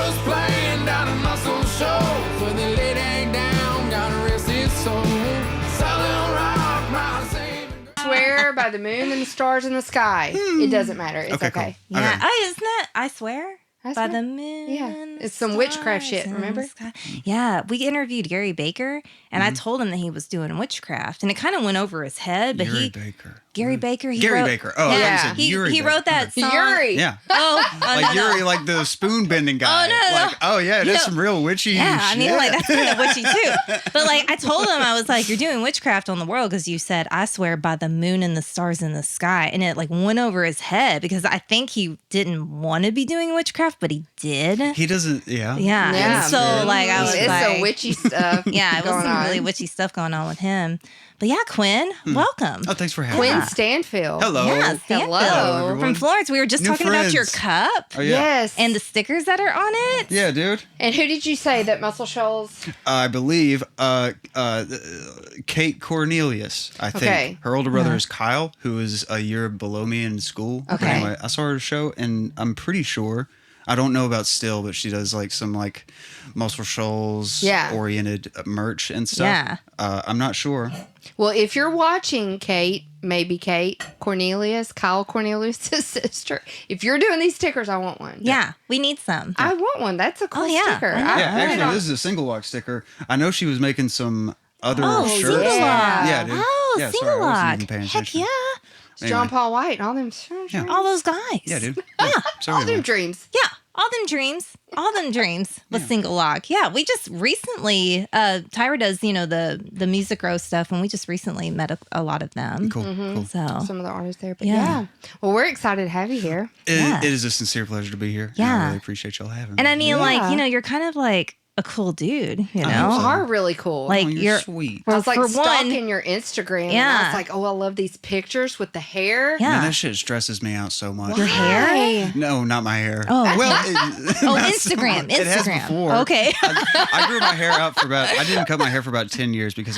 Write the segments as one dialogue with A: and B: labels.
A: was playing down in Muscle Shoals, where they laid egg down, God rest his soul. Southern rock, my saving grace.
B: Swear by the moon and the stars in the sky. It doesn't matter. It's okay.
C: Cool.
D: Yeah.
C: Okay.
D: Oh, isn't it? I swear.
B: I
D: By
B: swear.
D: the moon.
B: Yeah.
D: and
B: It's some
D: stars
B: witchcraft shit,
D: in the
B: remember?
D: sky. Yeah. We interviewed Gary Baker, and I told him that he was doing witchcraft, and it kind of went over his head. But
C: Gary Baker.
D: Gary Baker. He
C: Gary
D: wrote,
C: Baker. Oh,
B: Yeah.
C: yeah. You said
D: He,
C: Yuri
D: he
C: Baker.
D: wrote that song.
B: Yuri.
C: Yeah.
D: Oh,
C: Like
D: no,
C: Yuri,
D: no.
C: like the spoon bending guy.
D: Oh, no, no.
C: Like, oh yeah, that's some real witchy
D: Yeah, I
C: shit.
D: mean, like, that's kind of witchy, too. But, like, I told him, I was like, you're doing witchcraft on the world because you said, I swear by the moon and the stars in the sky. And it, like, went over his head because I think he didn't want to be doing witchcraft, but he did.
C: He doesn't. Yeah.
D: Yeah.
B: Yeah,
D: And so,
B: man.
D: like, I was
B: It's
D: like...
B: some witchy stuff.
D: Yeah, it was
B: going
D: some
B: on.
D: really witchy stuff going on with him. But yeah, Quinn, welcome.
C: Oh, thanks for having
B: Quinn
C: me.
B: Stanphill.
C: Hello.
D: Yeah, Stanfield.
B: Hello,
C: everyone.
D: From Florence. We were just
C: New
D: talking about your
C: friends.
D: cup
C: Oh yeah.
B: Yes.
D: and the stickers that are on it.
C: Yeah, dude.
B: And who did you say that Muscle Shoals?
C: I believe Kate Cornelius. I think
B: Okay.
C: her older brother is Kyle, who is a year below me in school. But
B: Okay.
C: anyway, I saw her show, and I'm pretty sure. I don't know about still, but she does like some like Muscle Shoals oriented merch and stuff.
D: Yeah.
C: I'm not sure.
B: Well, if you're watching Kate, maybe Kate Cornelius, Kyle Cornelius' sister, if you're doing these stickers, I want one.
D: Yeah, we need some.
B: I want one. That's a cool
D: yeah.
B: sticker.
D: I know.
B: I
C: Yeah,
B: put it
C: actually,
B: on-
C: this is a single lock sticker. I know she was making some other shirts.
D: single lock.
C: Yeah, dude.
D: Oh,
C: Yeah,
D: single
C: sorry, I wasn't
D: lock.
C: even paying
D: Heck
C: attention.
D: yeah.
B: It's John Paul White and all them.
C: Yeah.
D: All those guys.
C: Yeah, dude. Yeah. So
B: All
C: anyway.
B: them dreams.
D: Yeah, all them dreams. All them dreams with single lock. Yeah, we just recently, Tyra does, the Music Row stuff, and we just recently met a lot of them.
C: Cool, cool.
D: So,
B: Some of the artists there. But
D: Yeah.
B: yeah. Well, we're excited to have you here.
D: Yeah.
C: It is a sincere pleasure to be here.
D: Yeah.
C: I really appreciate y'all having me.
D: and I mean,
B: Yeah.
D: like, you're kind of like a cool dude,
B: You
C: so.
B: are really cool.
D: Like,
C: Oh, you're
D: you're
C: sweet.
B: I was like
D: for
B: stalking
D: one-
B: your Instagram. And I
D: Yeah.
B: was like, oh, I love these pictures with the hair.
D: Yeah.
C: Man, that shit stresses me out so much.
D: Your hair?
B: Why?
C: No, not my hair.
D: Oh.
C: well,
D: Oh,
C: not
D: Instagram.
C: so much. It has
D: Instagram.
C: before.
D: Okay.
C: I grew my hair out for about. I didn't cut my hair for about 10 years because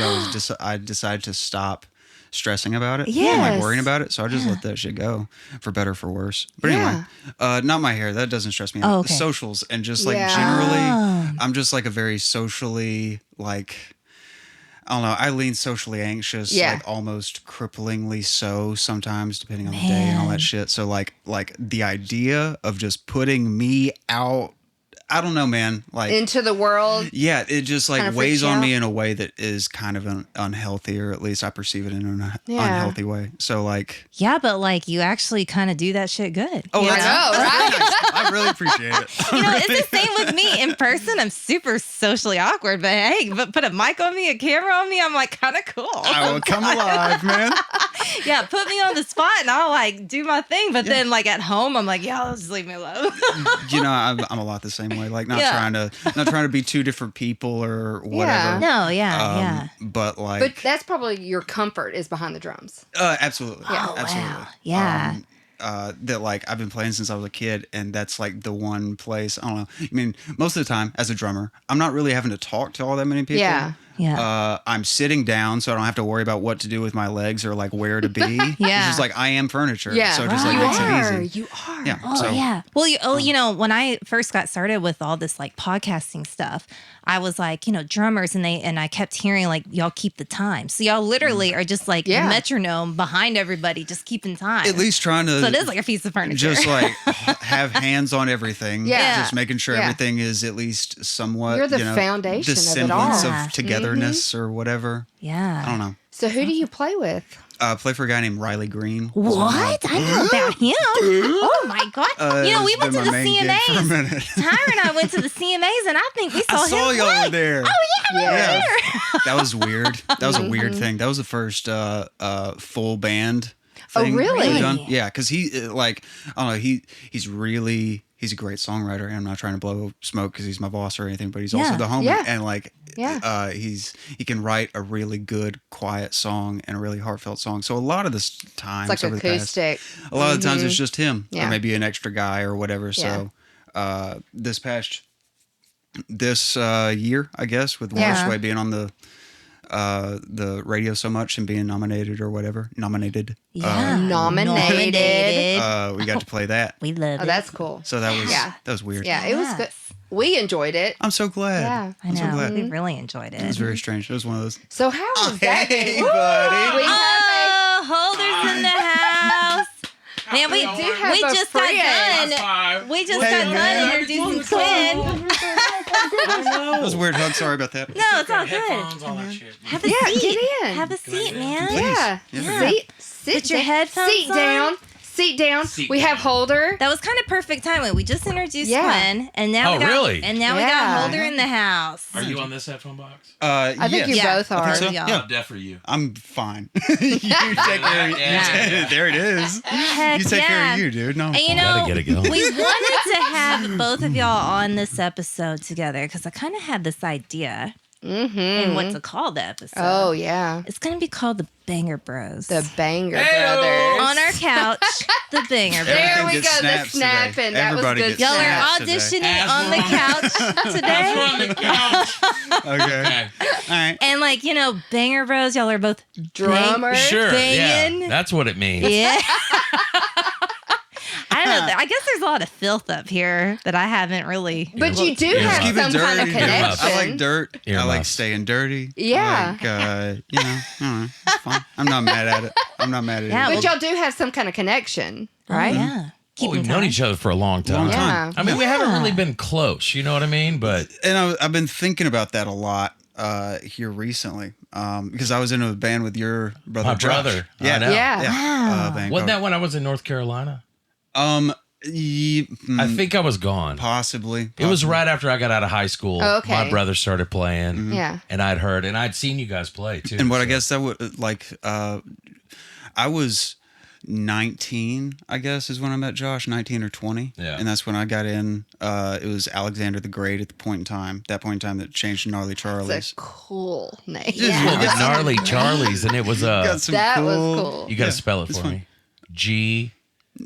C: I decided to stop stressing about it. And
B: Yes.
C: like worrying about it. So I just let that shit go, for better or for worse. But anyway, not my hair. That doesn't stress me out.
D: Oh, okay.
C: Socials and just like
B: Yeah.
C: generally, I'm just like a very socially like. I don't know. I lean socially anxious,
B: Yeah.
C: like almost cripplingly so sometimes, depending on the day and all that shit. So like the idea of just putting me out, I don't know, man. Like
B: Into the world.
C: yeah, it just like
B: Kinda
C: weighs
B: freaks you
C: on
B: out?
C: me in a way that is kind of unhealthy, or at least I perceive it in an
B: Yeah.
C: unhealthy way. So like,
D: Yeah, but like you actually kind of do that shit good.
C: oh,
D: you
C: that's,
D: know?
B: know,
C: that's
B: right?
C: very nice. I really appreciate it.
D: You know, it's the same with me in person. I'm super socially awkward, but hey, but put a mic on me, a camera on me, I'm like kind of cool.
C: I will come alive, man.
D: Yeah, put me on the spot and I'll like do my thing. But then like at home, I'm like, yeah, just leave me alone.
C: You know, I'm a lot the same way. Like not
D: Yeah.
C: trying to be two different people or whatever.
B: Yeah.
D: No, yeah.
C: But like,
B: But that's probably your comfort is behind the drums.
C: absolutely,
D: Oh,
C: absolutely.
D: wow. Yeah.
C: That like I've been playing since I was a kid, and that's like the one place. I don't know. I mean, most of the time as a drummer, I'm not really having to talk to all that many people.
B: Yeah.
D: Yeah.
C: I'm sitting down, so I don't have to worry about what to do with my legs or like where to be. It's just like I am furniture.
B: Yeah.
C: So it just
D: Right.
C: like makes
B: You are.
C: it easy.
B: You are.
C: Yeah.
D: Oh
C: so,
D: yeah. Well, you know, when I first got started with all this like podcasting stuff, I was like, drummers, and I kept hearing like y'all keep the time. So y'all literally are just like
B: Yeah.
D: the metronome behind everybody, just keeping time.
C: At least trying to
D: so it is like a piece of furniture.
C: just like have hands on everything.
B: Yeah.
C: Just making sure
B: Yeah.
C: everything is at least somewhat.
B: You're the foundation
C: the
B: of it
C: semblance
B: all.
C: of togetherness or whatever.
D: yeah.
C: I don't know.
B: So who do you play with?
C: Play for a guy named Riley Green.
D: What? I know about him. Oh my god! We
C: It's
D: went
C: been
D: to the
C: my main gig for a
D: CMAs.
C: minute.
D: Tyra and I went to the CMAs, and I think we saw
C: I
D: him
C: saw y'all
D: play.
C: over there.
D: Oh yeah, we were
B: Yes.
D: there.
C: That was weird. That was a weird thing. That was the first full band
B: Oh,
C: thing
B: really?
C: we've done. Yeah, because he like I don't know. He's a great songwriter, and I'm not trying to blow smoke because he's my boss or anything, but he's also
D: Yeah.
C: the homie,
B: Yeah.
C: and like
B: Yeah.
C: he can write a really good quiet song and a really heartfelt song. So a lot of this times
B: It's like
C: over the past,
B: acoustic.
C: a lot of the times it's just him
B: Yeah.
C: or maybe an extra guy or whatever. So this year, I guess, with
B: Yeah.
C: Waterway being on the radio so much and being nominated or whatever, nominated.
D: Yeah,
B: Nominated.
C: We got to play that.
D: We love
B: Oh,
D: it.
B: that's cool.
C: So that was
B: Yeah.
C: that was weird.
B: Yeah, it was good. we enjoyed it.
C: I'm so glad.
B: Yeah.
D: I
C: I'm so
D: know.
C: glad.
D: We really enjoyed
C: It was
D: it.
C: very strange. It was one of those.
B: So how was that?
C: Hey,
B: Woo!
C: buddy.
B: We have
D: Holders in the house. Man, we
B: do have
D: we
B: a
D: just
B: friend.
D: got done.
A: Five.
D: We just
C: Hey,
D: got
C: man.
D: done introducing Quinn.
C: That was a weird hug. Sorry about that.
D: No, it's all good.
A: Headphones, all that shit.
D: Have a
B: Yeah,
D: seat.
B: get in.
D: Have a seat, man.
C: Please.
B: Yeah.
C: Yeah.
B: Sit
D: Put your
B: down.
D: headphones
B: Seat
D: on.
B: down. Seat down.
A: Seat
B: We have
A: down.
B: Holder.
D: That was kind of perfect timing. We just introduced
B: Yeah.
D: Quinn, and now
A: Oh,
D: we got
A: really?
D: and now we
B: Yeah.
D: got Holder in the house.
A: Are you on this headphone box?
B: I think you
D: Yeah.
B: both
C: I
B: are.
C: think so.
D: Yeah.
C: Yeah.
A: How deaf are you?
C: I'm fine. You take care of
A: Yeah.
C: There it is.
D: Heck
C: You take care
D: yeah.
C: of you, dude. No.
D: And you
A: Gotta
D: know,
A: get it going.
D: we wanted to have both of y'all on this episode together because I kind of had this idea and what to call the episode.
B: Oh, yeah.
D: It's going to be called the Banger Bros.
B: The Banger
A: Hey-o.
B: Brothers.
D: On our couch, the Banger Bros.
B: There
C: Everything
B: we
C: gets
B: go. The
C: snaps today.
B: snapping. That was
C: Everybody
B: good.
C: gets
D: Y'all
B: snap.
D: are
C: snaps today.
D: auditioning
A: As
D: on the
A: we're on-
D: couch today.
A: That's on the couch.
C: Okay.
A: Okay.
C: All right.
D: And like, you know, Banger Bros, y'all are both
B: Drummer.
A: Sure.
D: Banging.
A: Yeah. That's what it means.
D: Yeah. I don't know. I guess there's a lot of filth up here that I haven't really.
B: But you do
A: Earmuffs.
B: have
C: Keep it
B: some kind of
C: dirty.
B: connection.
C: I like dirt. I like
A: Earmuffs.
C: staying dirty.
B: Yeah.
C: Like, you know, I don't know. It's fine. I'm not mad at it. I'm not mad at
D: Yeah,
C: it.
B: But y'all do have some kind of connection, right?
D: Oh, yeah.
A: Well,
D: Keep
A: we've
D: in
A: known
D: touch.
A: each other for a long time.
C: Long
B: time.
A: I mean, we haven't really been close. You know what I mean? But
C: And I've been thinking about that a lot here recently because I was in a band with your brother.
A: My
C: Josh.
A: brother. I
C: Yeah.
A: know.
B: Yeah.
D: Wow.
C: Band
A: wasn't
C: called-
A: that when I was in North Carolina?
C: I
A: I think I was gone.
C: possibly.
A: It was right after I got out of high school.
B: Oh, okay.
A: My brother started playing.
B: Yeah.
A: And I'd heard, and I'd seen you guys play too.
C: And what I
A: so-
C: guess that would like, I was 19, I guess, is when I met Josh, 19 or 20.
A: Yeah.
C: And that's when I got in. It was Alexander the Great at the point in time. That point in time that changed to Gnarly Charlie's.
B: That's a cool name.
A: Well, the gnarly Charlies, and it was
C: Got some
B: That
C: cool,
B: was cool.
A: you got to
C: Yeah,
A: spell it
C: it's
A: for
C: fun.
A: me. G.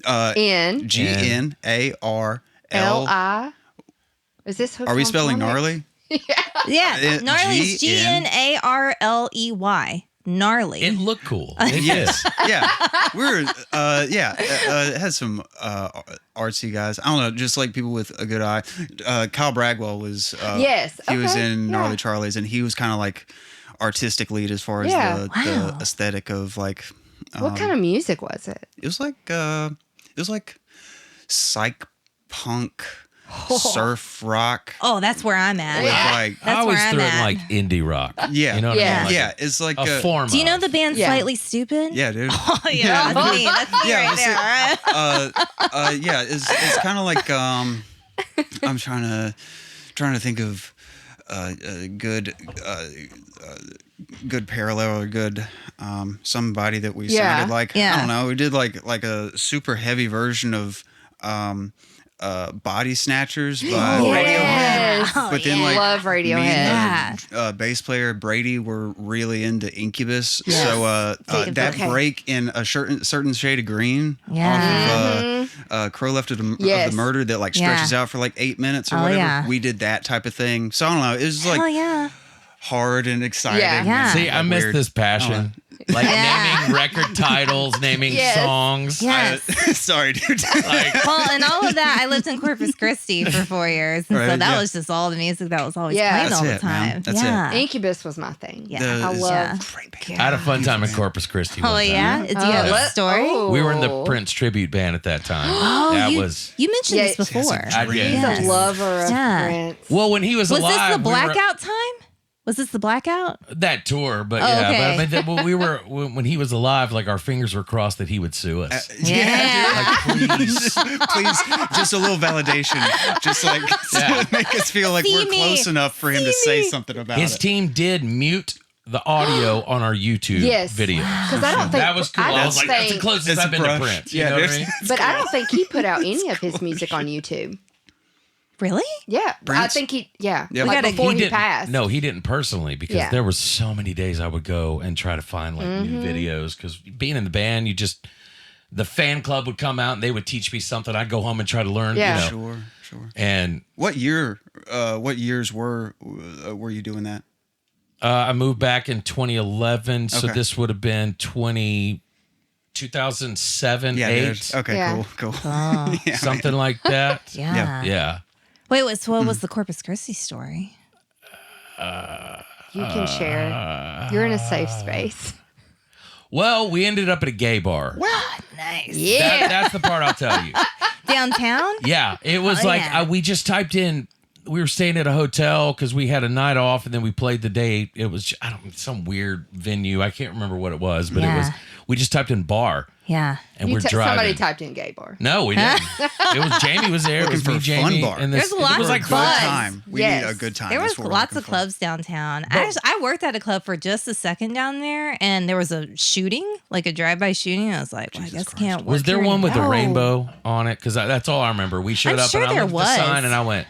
B: N
C: GNARL.
B: L I. Is this?
C: Are we spelling
B: hooked on phonics?
C: gnarly?
D: Yeah. Gnarly's
C: GN.
D: GNARLEY. Gnarly.
A: It looked cool. It did.
C: Yes. Yeah. We're it has some artsy guys. I don't know, just like people with a good eye. Kyle Bragwell was
B: Yes.
C: he was
B: okay,
C: in
B: yeah.
C: Gnarly Charlie's, and he was kind of like artistic lead as far as
B: Yeah.
C: the
D: Wow.
C: aesthetic of like
B: What kind of music was it?
C: it was like psych punk surf rock
D: Oh, that's where I'm at.
C: with
B: Yeah.
C: like
D: That's
A: I always
D: where I'm
A: threw it
D: at.
A: in like indie rock.
C: yeah
A: You know what
B: Yeah.
A: I mean? Like
C: yeah it's like
A: a form.
D: Do you know
A: of.
D: the band
B: Yeah.
D: Slightly Stupid?
C: yeah dude
D: Oh, yeah. That's me. That's me
C: Yeah,
D: right
C: that's
D: there.
C: yeah it's kind of like I'm trying to think of a good parallel or good somebody that we
B: Yeah.
C: sounded like.
D: Yeah.
C: I don't know, we did like a super heavy version of Body Snatchers by Radiohead.
B: Yes.
C: But then
D: yeah.
C: like
B: Love
C: me
B: Radiohead.
C: and the bass player Brady were really into Incubus.
D: Yes.
C: So that
B: Okay.
C: break in a certain shade of green
D: Yeah.
C: off of Crow Left of the
B: Yes.
C: Murder that like stretches out for like 8 minutes or
D: Oh,
C: whatever.
D: yeah.
C: We did that type of thing. So I don't know. It was
D: Hell
C: like
D: yeah.
C: hard and exciting.
B: Yeah.
C: and,
D: Yeah.
A: See, I
C: like,
A: miss
C: weird.
A: this passion. Like
D: Yeah.
A: naming record titles, naming
B: Yes.
A: songs.
D: Yes.
C: Sorry, dude.
A: Like,
D: Well, and all of that, I lived in Corpus Christi for 4 years. And so
C: Right,
D: that
C: yeah.
D: was just all the music that was always
B: Yeah.
D: playing
C: That's
D: all the
C: it, man.
D: time.
C: That's it.
D: yeah.
B: Incubus was my thing.
D: Yeah.
C: The-
B: I love.
D: Yeah.
C: Great band.
A: I had a fun time in Corpus Christi.
D: Oh,
A: one time.
D: yeah? Do you have a
B: what-
D: story?
B: oh.
A: We were in the Prince tribute band at that time.
D: Oh,
A: that
D: you,
A: was
D: you mentioned
B: Yeah,
D: this before.
A: I did.
B: He's
D: Yes.
B: a lover of
D: Yeah.
B: Prince.
A: well when he was
D: Was
A: alive.
D: this the
A: we were-
D: blackout time? Was this the blackout?
A: that tour, but
D: Oh,
A: yeah,
D: okay.
A: but when we were when he was alive, like our fingers were crossed that he would sue us.
D: Yeah.
C: dude. Please, just a little validation. Just like
A: Yeah.
C: to make us feel like
D: See
C: we're
D: me.
C: close enough for him to
D: See
C: say
D: me.
C: something about
A: His
C: it.
A: team did mute the audio on our YouTube
B: Yes.
A: video.
B: Because I don't think
A: That was cool. I was like, that's the closest
C: It's
A: I've
C: a
A: been to
C: brush.
A: Prince.
C: Yeah,
A: you know what I
C: dude.
A: mean?
B: But I don't think he put out any of his music on YouTube.
D: Really?
B: Yeah, I
C: Prince?
B: think he. Yeah,
C: Yeah.
B: like
D: gotta-
B: before he
A: didn't,
B: passed.
A: No, he didn't personally because
B: Yeah.
A: there were so many days I would go and try to find like new videos because being in the band, the fan club would come out and they would teach me something. I'd go home and try to learn.
B: Yeah.
A: You know,
C: Sure.
A: and
C: What years were you doing that?
A: I moved back in 2011, so
C: Okay.
A: this would have been 2007,
C: Yeah,
A: 8,
C: dude. Okay,
B: Yeah.
C: cool.
D: Oh,
C: Yeah,
A: something like that.
D: yeah.
A: Yeah.
D: Wait, so what was the Corpus Christi story?
B: You can share. You're in a safe space.
E: Well, we ended up at a gay bar.
D: Nice.
B: Yeah.
E: That's the part I'll tell you.
D: Downtown?
E: Yeah, it was
D: Oh,
E: like
D: yeah.
E: we just typed in. We were staying at a hotel because we had a night off, and then we played the date. It was some weird venue. I can't remember what it was, but it was. We just typed in bar,
D: Yeah.
E: and we're driving.
B: Somebody typed in gay bar.
E: No, we didn't. It was Jamie was there. It was
C: for
E: me,
C: a
E: Jamie,
C: fun bar.
E: and
D: There's lots
E: it was
D: of
E: like
C: Good
D: buzz.
C: time. We
B: Yes.
C: need a good time.
D: There
C: That's
D: was
C: what we're
D: lots
C: looking
D: of
C: for.
D: clubs downtown. I worked at a club for just a second down there, and there was a shooting, like a drive-by shooting. I was like, well, I guess I can't work
E: Was there
D: here
E: one with a
D: anymore.
E: rainbow on it? Because that's all I remember. We showed
D: I'm
E: up
D: sure
E: and I
D: there
E: looked at the
D: was.
E: sign and I went,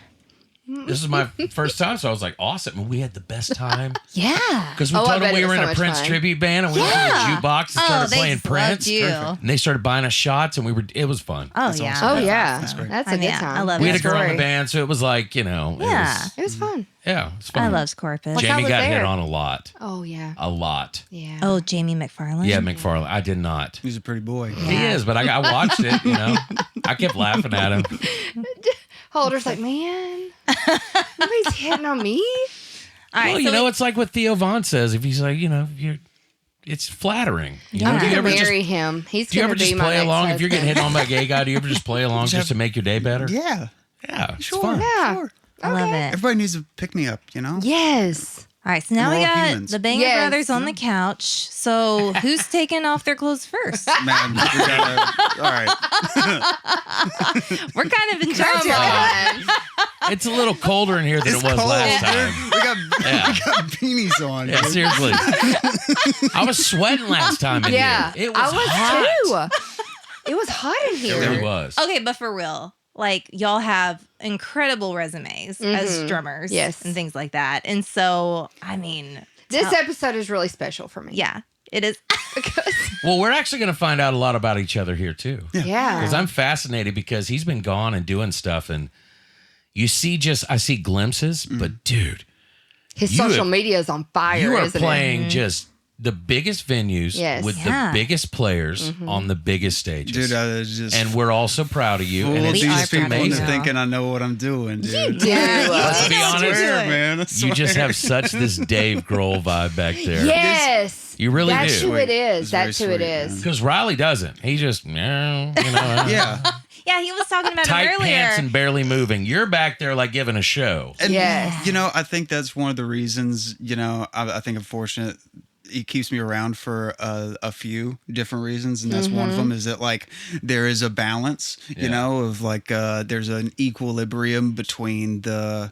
E: "This is my first time," so I was like, "Awesome!" And we had the best time
D: Yeah.
E: because we
B: Oh, I
E: told them
B: bet
E: we
B: it
E: were
B: was
E: in
B: so
E: a
B: much
E: Prince
B: fun.
E: tribute band, and we went to the
D: Yeah.
E: jukebox and
D: Oh,
E: started
D: they
E: playing
D: loved
E: Prince.
D: you.
E: And they started buying us shots, and it was fun.
D: Oh,
C: That's
D: yeah.
C: awesome.
B: Oh, yeah.
C: That's great.
B: That's
D: I
B: a
D: mean,
B: good
D: I
B: time.
D: love
E: We
D: that
E: had a girl in the
B: story.
E: band, so it was like,
D: Yeah.
B: It was fun.
E: it was fun.
D: I loved Corpus.
B: Like, how
E: Jamie
B: was
E: got hit
B: there?
E: on a lot.
B: Oh, yeah.
E: A lot.
B: Yeah.
D: Oh, Jamie McFarland?
E: Yeah, McFarlane. I did not.
C: He's a pretty boy.
E: He is, but I watched it, I kept laughing at him.
B: Holder's like, man, nobody's hitting on me.
D: All right,
E: Well,
D: so
E: it's like what Theo Vaughn says. If he's like, it's flattering. You
B: I'm
E: know, do you
B: gonna
E: ever just
B: marry him. He's
E: do you
B: gonna
E: ever
B: be
E: just
B: my
E: play
B: next
E: along? If you're getting hit
B: husband.
E: on by a gay guy, do you ever just play along just to make your day better?
C: Yeah.
E: Yeah, it's
C: Sure.
E: fun.
B: Yeah.
C: Sure.
D: I love it.
C: Everybody needs a pick me up, you know?
B: Yes.
D: All right, so now
C: We're
D: we
C: all
D: got
C: humans.
D: the Banger
B: Yes.
D: Brothers on the couch. So who's taking off their clothes first?
C: Man, we gotta, all right.
D: We're kind of in charge
B: Come
D: of it.
B: on.
E: It's a little colder in here than
C: It's
E: it was
C: cold,
E: last
C: dude.
E: time.
C: We got beanies on.
E: Yeah,
C: dude.
E: seriously. I was sweating last time in
B: Yeah.
E: here. It was
B: I was
E: hot.
B: too. It was hot in
E: It
B: here.
E: really was.
D: Okay, but for real, like y'all have incredible resumes as drummers,
B: Yes.
D: and things like that. And so, I mean,
B: This episode is really special for me.
D: yeah, it is.
E: Well, we're actually going to find out a lot about each other here, too.
B: Yeah.
E: Because I'm fascinated because he's been gone and doing stuff. And I see glimpses, but dude,
B: His
E: you
B: social
E: have-
B: media is on fire,
E: you are
B: isn't
E: playing just the biggest venues
B: Yes.
E: with
D: Yeah.
E: the biggest players on the biggest stages.
C: Dude, I was just
E: and we're all so proud of you.
C: full
E: And
C: of
E: it's
D: We
C: these
E: just
D: are proud of
C: people
D: you.
C: into
E: amazing.
C: thinking I know what I'm doing, dude.
B: it? Dude.
E: Let's be
D: know what you're
E: honest,
D: doing.
C: Man, I
E: You just
C: swear.
E: have such this Dave Grohl vibe back there.
B: Yes.
E: You really
B: That's
E: do.
B: who it
C: Sweet.
B: is.
C: It's very
B: That's who it
C: sweet,
B: is.
C: man.
E: Because Riley doesn't. He just,
C: Yeah.
D: Yeah, he was talking about
E: tight
D: it earlier.
E: pants and barely moving. You're back there like giving a show.
C: And,
B: Yes.
C: I think that's one of the reasons, I think I'm fortunate. It keeps me around for a few different reasons. And that's one of them is that, like, there is a balance, of like, there's an equilibrium between the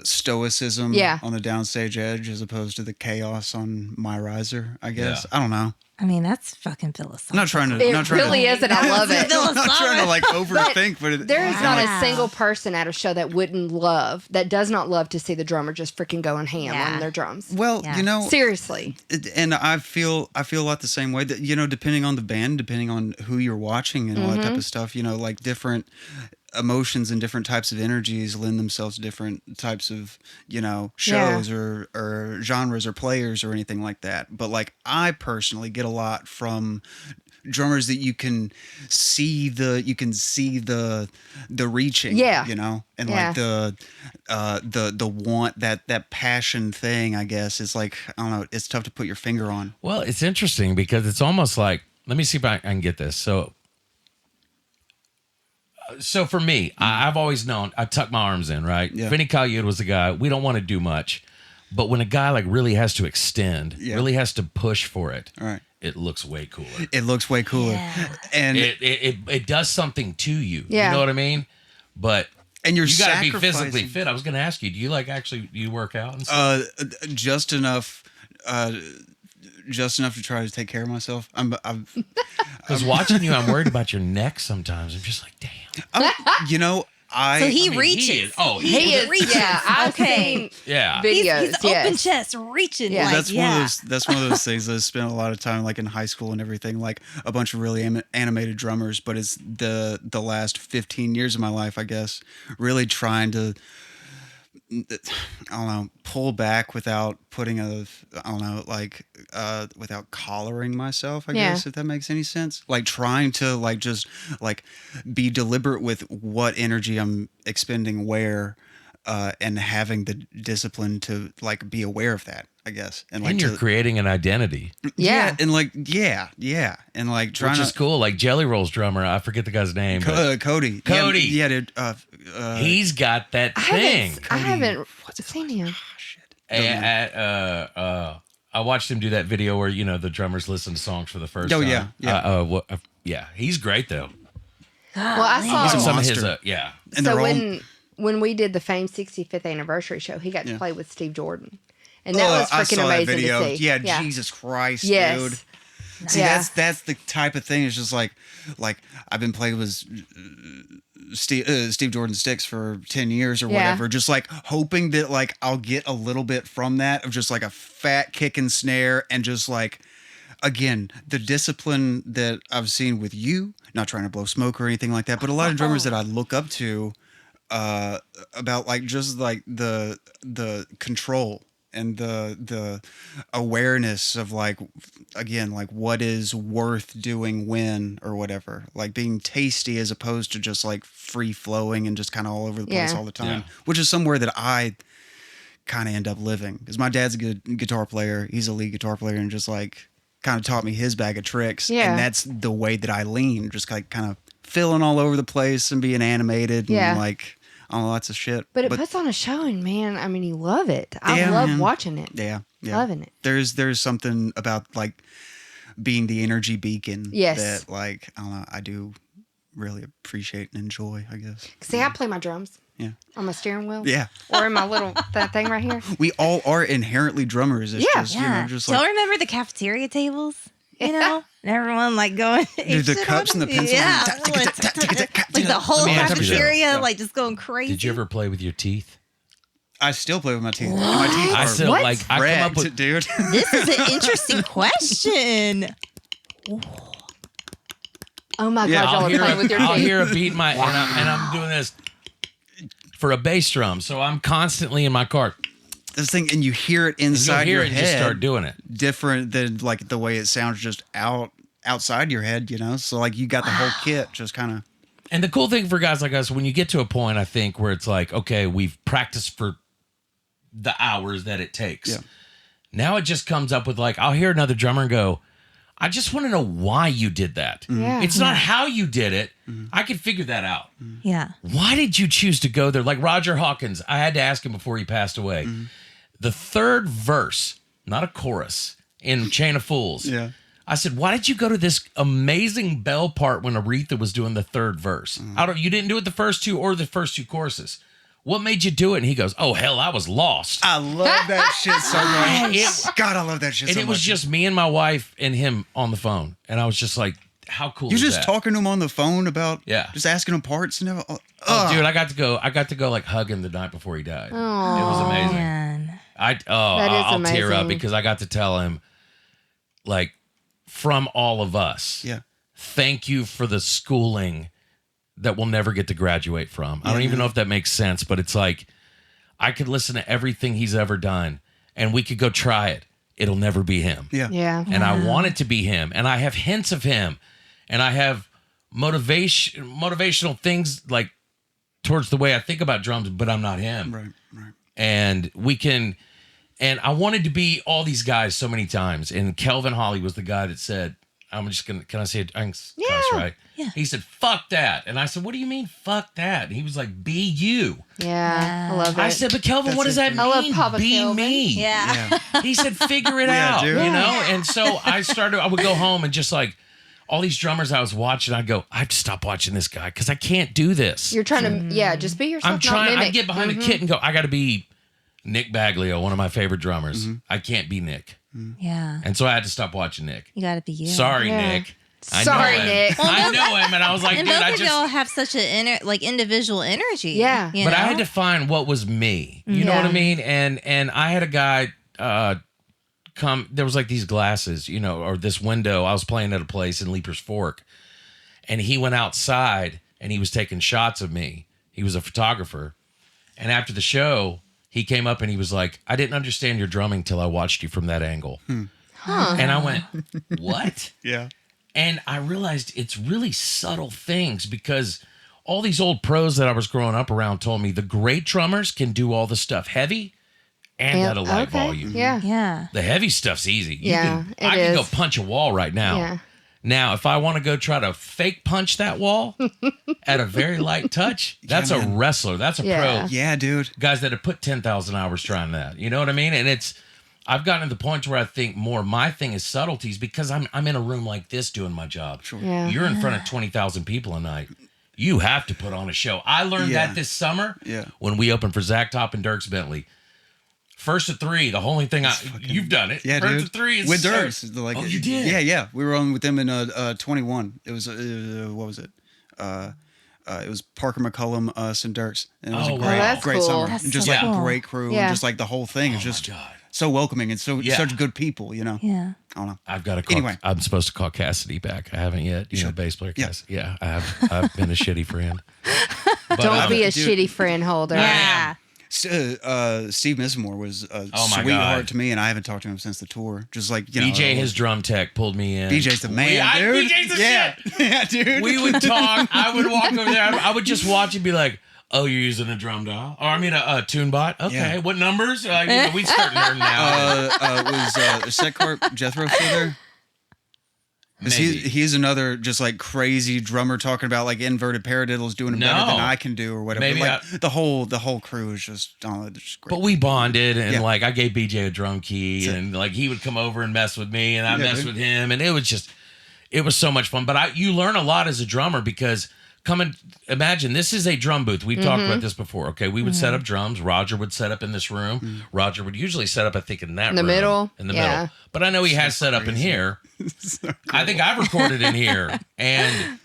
C: stoicism
B: Yeah.
C: on the downstage edge as opposed to the chaos on my riser, I guess.
E: Yeah.
C: I don't know.
D: I mean, that's fucking philosophical.
C: I'm not trying to.
B: It
C: not trying
B: really
C: to,
B: is, and I love it.
C: I'm not trying to like overthink, but
B: There is not
D: Wow.
B: a single person at a show that does not love to see the drummer just freaking going ham
D: Yeah.
B: on their drums.
C: well,
D: Yeah.
B: Seriously.
C: and I feel a lot the same way that depending on the band, depending on who you're watching and all that type of stuff, like different emotions and different types of energies lend themselves to different types of shows or genres or players or anything like that. But like I personally get a lot from drummers that you can see the reaching, and like the want, that passion thing, I guess. It's like, I don't know, it's tough to put your finger on.
E: Well, it's interesting because it's almost like, let me see if I can get this. So for me, I've always known I tuck my arms in, right?
C: Yeah.
E: Vinny Colaiuta was the guy. We don't want to do much, but when a guy like really has to extend, really has to push for it,
C: All right.
E: it looks way cooler.
C: It looks way cooler. And
E: It does something to you.
B: Yeah.
E: You know what I mean? But
C: and you're
E: you got to be
C: sacrificing-
E: physically fit. I was going to ask you, do you you work out and stuff?
C: just enough to try to take care of myself.
E: Because watching you, I'm worried about your neck sometimes. I'm just like, damn.
D: So he reaches.
E: He is, oh,
B: He is.
D: reaches.
B: Yeah. I've
D: Okay.
B: seen
E: yeah.
B: videos.
D: He's
B: yes.
D: open chest reaching.
B: Yeah.
D: Like,
C: That's one of those things that I spent a lot of time like in high school and everything, like a bunch of really animated drummers, but it's the last 15 years of my life, I guess, really trying to I don't know, pull back without putting without collaring myself, I guess, if that makes any sense. Like trying to like just like be deliberate with what energy I'm expending where, and having the discipline to like be aware of that, I guess. And like
E: And you're creating an identity.
B: Yeah.
C: and like and like trying
E: Which is cool. Like Jelly Roll's drummer, I forget the guy's name. but
C: Cody.
E: Cody.
C: Yeah, dude.
E: he's got that thing.
B: I haven't seen him.
E: I watched him do that video where the drummers listen to songs for the first time.
C: Yeah.
E: He's great though.
B: Well, I saw
C: He's a
E: Some of
C: monster.
E: his
C: And
B: so
C: they're all-
B: when we did the famed 65th anniversary show, he got to play with Steve Jordan, and that was
C: I
B: freaking
C: saw that
B: amazing
C: video.
B: to see.
C: Yeah, Jesus Christ,
B: Yes.
C: dude. See,
B: Yeah.
C: that's the type of thing. It's just like I've been playing with Steve Jordan sticks for 10 years or whatever, just like hoping that like I'll get a little bit from that of just like a fat kick and snare, and just like, again, the discipline that I've seen with you, not trying to blow smoke or anything like that, but a lot of drummers that I look up to, about like just like the control and the awareness of like, again, like what is worth doing when or whatever, like being tasty as opposed to just like free flowing and just kind of all over the place all the time, which is somewhere that I kind of end up living, because my dad's a good guitar player. He's a lead guitar player, and just like kind of taught me his bag of tricks. And that's the way that I lean, just like kind of filling all over the place and being animated and like on lots of shit.
B: But it puts on a show, and man, I mean, you love it. I love watching it.
C: Yeah.
B: Loving it.
C: There's something about like being the energy beacon that like, I don't know, I do really appreciate and enjoy, I guess.
B: See, I play my drums.
C: Yeah.
B: On my steering wheel.
C: Yeah.
B: Or in my little that thing right here.
C: We all are inherently drummers. It's just, just
D: Don't
C: like
D: remember the cafeteria tables? You know, and everyone like going.
C: the cups and the pencils.
D: Yeah, like the whole
E: Let me ask you
D: cafeteria, like just going crazy.
E: Did you ever play with your teeth?
C: I still play with my teeth. My teeth
E: I
C: are
E: still like. I come up
C: wrecked,
E: with.
C: dude.
D: This is an interesting question.
B: Oh my God, y'all are playing with your
E: I'll
B: teeth.
E: hear a beat in my and I'm doing this for a bass drum, so I'm constantly in my car.
C: This thing, and you hear it inside
E: You'll hear
C: your
E: it and
C: head.
E: just start doing it.
C: Different than like the way it sounds just outside your head, So like you got the whole kit, just kind of.
E: And the cool thing for guys like us, when you get to a point, I think, where it's like, okay, we've practiced for the hours that it takes.
C: Yeah.
E: Now it just comes up with like, I'll hear another drummer and go, I just want to know why you did that.
B: Yeah.
E: It's not how you did it. I could figure that out.
D: Yeah.
E: Why did you choose to go there? Like Roger Hawkins, I had to ask him before he passed away. The third verse, not a chorus, in Chain of Fools.
C: Yeah.
E: I said, why did you go to this amazing bell part when Aretha was doing the third verse? You didn't do it the first two or the first two choruses. What made you do it? And he goes, oh, hell, I was lost.
C: I love that shit so much. God, I love that shit so much.
E: And it was just me and my wife and him on the phone. And I was just like, how cool
C: You're
E: is
C: just
E: that?
C: talking to him on the phone about just asking him parts and everything.
E: Oh, dude, I got to go like hug him the night before he died. It was amazing.
D: Man.
E: I'll tear up
B: amazing.
E: because I got to tell him, like, from all of us, thank you for the schooling that we'll never get to graduate from. I don't even know if that makes sense, but it's like I could listen to everything he's ever done and we could go try it. It'll never be him.
B: Yeah.
E: And I want it to be him. And I have hints of him. And I have motivational things like towards the way I think about drums, but I'm not him.
C: Right.
E: And and I wanted to be all these guys so many times. And Kelvin Holly was the guy that said, can I say it? I can cuss, right?
D: Yeah.
E: He said, fuck that. And I said, what do you mean, fuck that? And he was like, be you.
B: Yeah. I love it.
E: I said, but Kelvin, what does that mean?
B: I love Papa
E: be
B: Kelvin.
E: me.
D: Yeah.
E: He said, figure it
C: Yeah,
E: out,
C: dude.
E: And so I would go home and just like all these drummers I was watching, I'd go, I have to stop watching this guy because I can't do this.
B: You're trying to, just be yourself.
E: I'm trying.
B: Not
E: I
B: mimic.
E: get behind a kit and go, I got to be Nick Baglio, one of my favorite drummers. I can't be Nick.
D: Yeah.
E: And so I had to stop watching Nick.
D: You got to be you.
E: Sorry,
B: Yeah.
E: Nick.
B: Sorry,
E: I know him.
B: Nick.
E: I know him, and I was like,
D: And
E: dude,
D: both of y'all have such an individual energy.
B: Yeah.
D: you
E: But I
D: know?
E: had to find what was me. You know
B: Yeah.
E: what I mean? And I had a guy come. There was like these glasses, or this window. I was playing at a place in Leaper's Fork, and he went outside and he was taking shots of me. He was a photographer, and after the show, he came up and he was like, I didn't understand your drumming till I watched you from that angle. And I went, what?
C: Yeah.
E: And I realized it's really subtle things because all these old pros that I was growing up around told me the great drummers can do all the stuff heavy and at a light volume.
B: Yeah.
D: Yeah.
E: The heavy stuff's easy.
B: Yeah,
E: I can go
B: is.
E: punch a wall right now.
B: Yeah.
E: Now, if I want to go try to fake punch that wall at a very light touch, that's a wrestler. That's a pro.
C: Yeah, dude.
E: Guys that have put 10,000 hours trying that. You know what I mean? And I've gotten to the point where I think more my thing is subtleties because I'm in a room like this doing my job. Sure.
B: Yeah.
E: You're in front of 20,000 people a night. You have to put on a show. I learned that this summer when we opened for Zach Top and Dirks Bentley. First of 3, the only thing you've done it.
C: Yeah,
E: First
C: dude.
E: of 3 is
C: with Dirks. Like,
E: you did?
C: Yeah. We were on with them in 21. It was what was it? It was Parker McCullum, us, and Dirks, and it was a great,
B: that's
C: great
B: cool.
C: summer.
D: That's
C: And just
D: so
C: like
D: cool.
C: a great crew,
B: Yeah.
C: and just like the whole thing is just so welcoming and such good people. You know.
D: Yeah.
C: I don't know.
E: I've got to call.
C: Anyway.
E: I'm supposed to call Cassidy back. I haven't yet. You know, bass player.
C: Yeah.
E: Cassidy. Yeah, I've been a shitty friend. But,
B: Don't be a
C: dude.
B: shitty friend holder.
D: Yeah.
C: Steve Missmore was a
E: Oh my
C: sweetheart
E: God.
C: to me, and I haven't talked to him since the tour. Just like you know,
E: BJ, his drum tech, pulled me in.
C: BJ's the man, dude.
E: BJ's the
C: yeah,
E: shit.
C: yeah, dude.
E: We would talk. I would walk over there. I would just watch and be like, "Oh, you're using a drum dial, or I mean a tune bot. Okay,
C: Yeah.
E: what numbers? You know, we start nerding out.
C: Was Setcart Jethro still there? 'Cause
E: Maybe.
C: he's another just like crazy drummer talking about like inverted paradiddles doing it better than I can do or whatever.
E: Maybe
C: like the whole crew is just just great.
E: But we bonded, and
C: Yeah.
E: like I gave BJ a drum key, and like he would come over and mess with me, and I messed
C: dude.
E: with him, and it was so much fun. But you learn a lot as a drummer because imagine this is a drum booth. We've talked about this before. Okay, we would set up drums. Roger would set up in this room. Roger would usually set up, I think, in that
B: In the
E: room,
B: middle?
E: in the
B: Yeah.
E: middle. But I know he has set up in here. I think I've recorded in here, and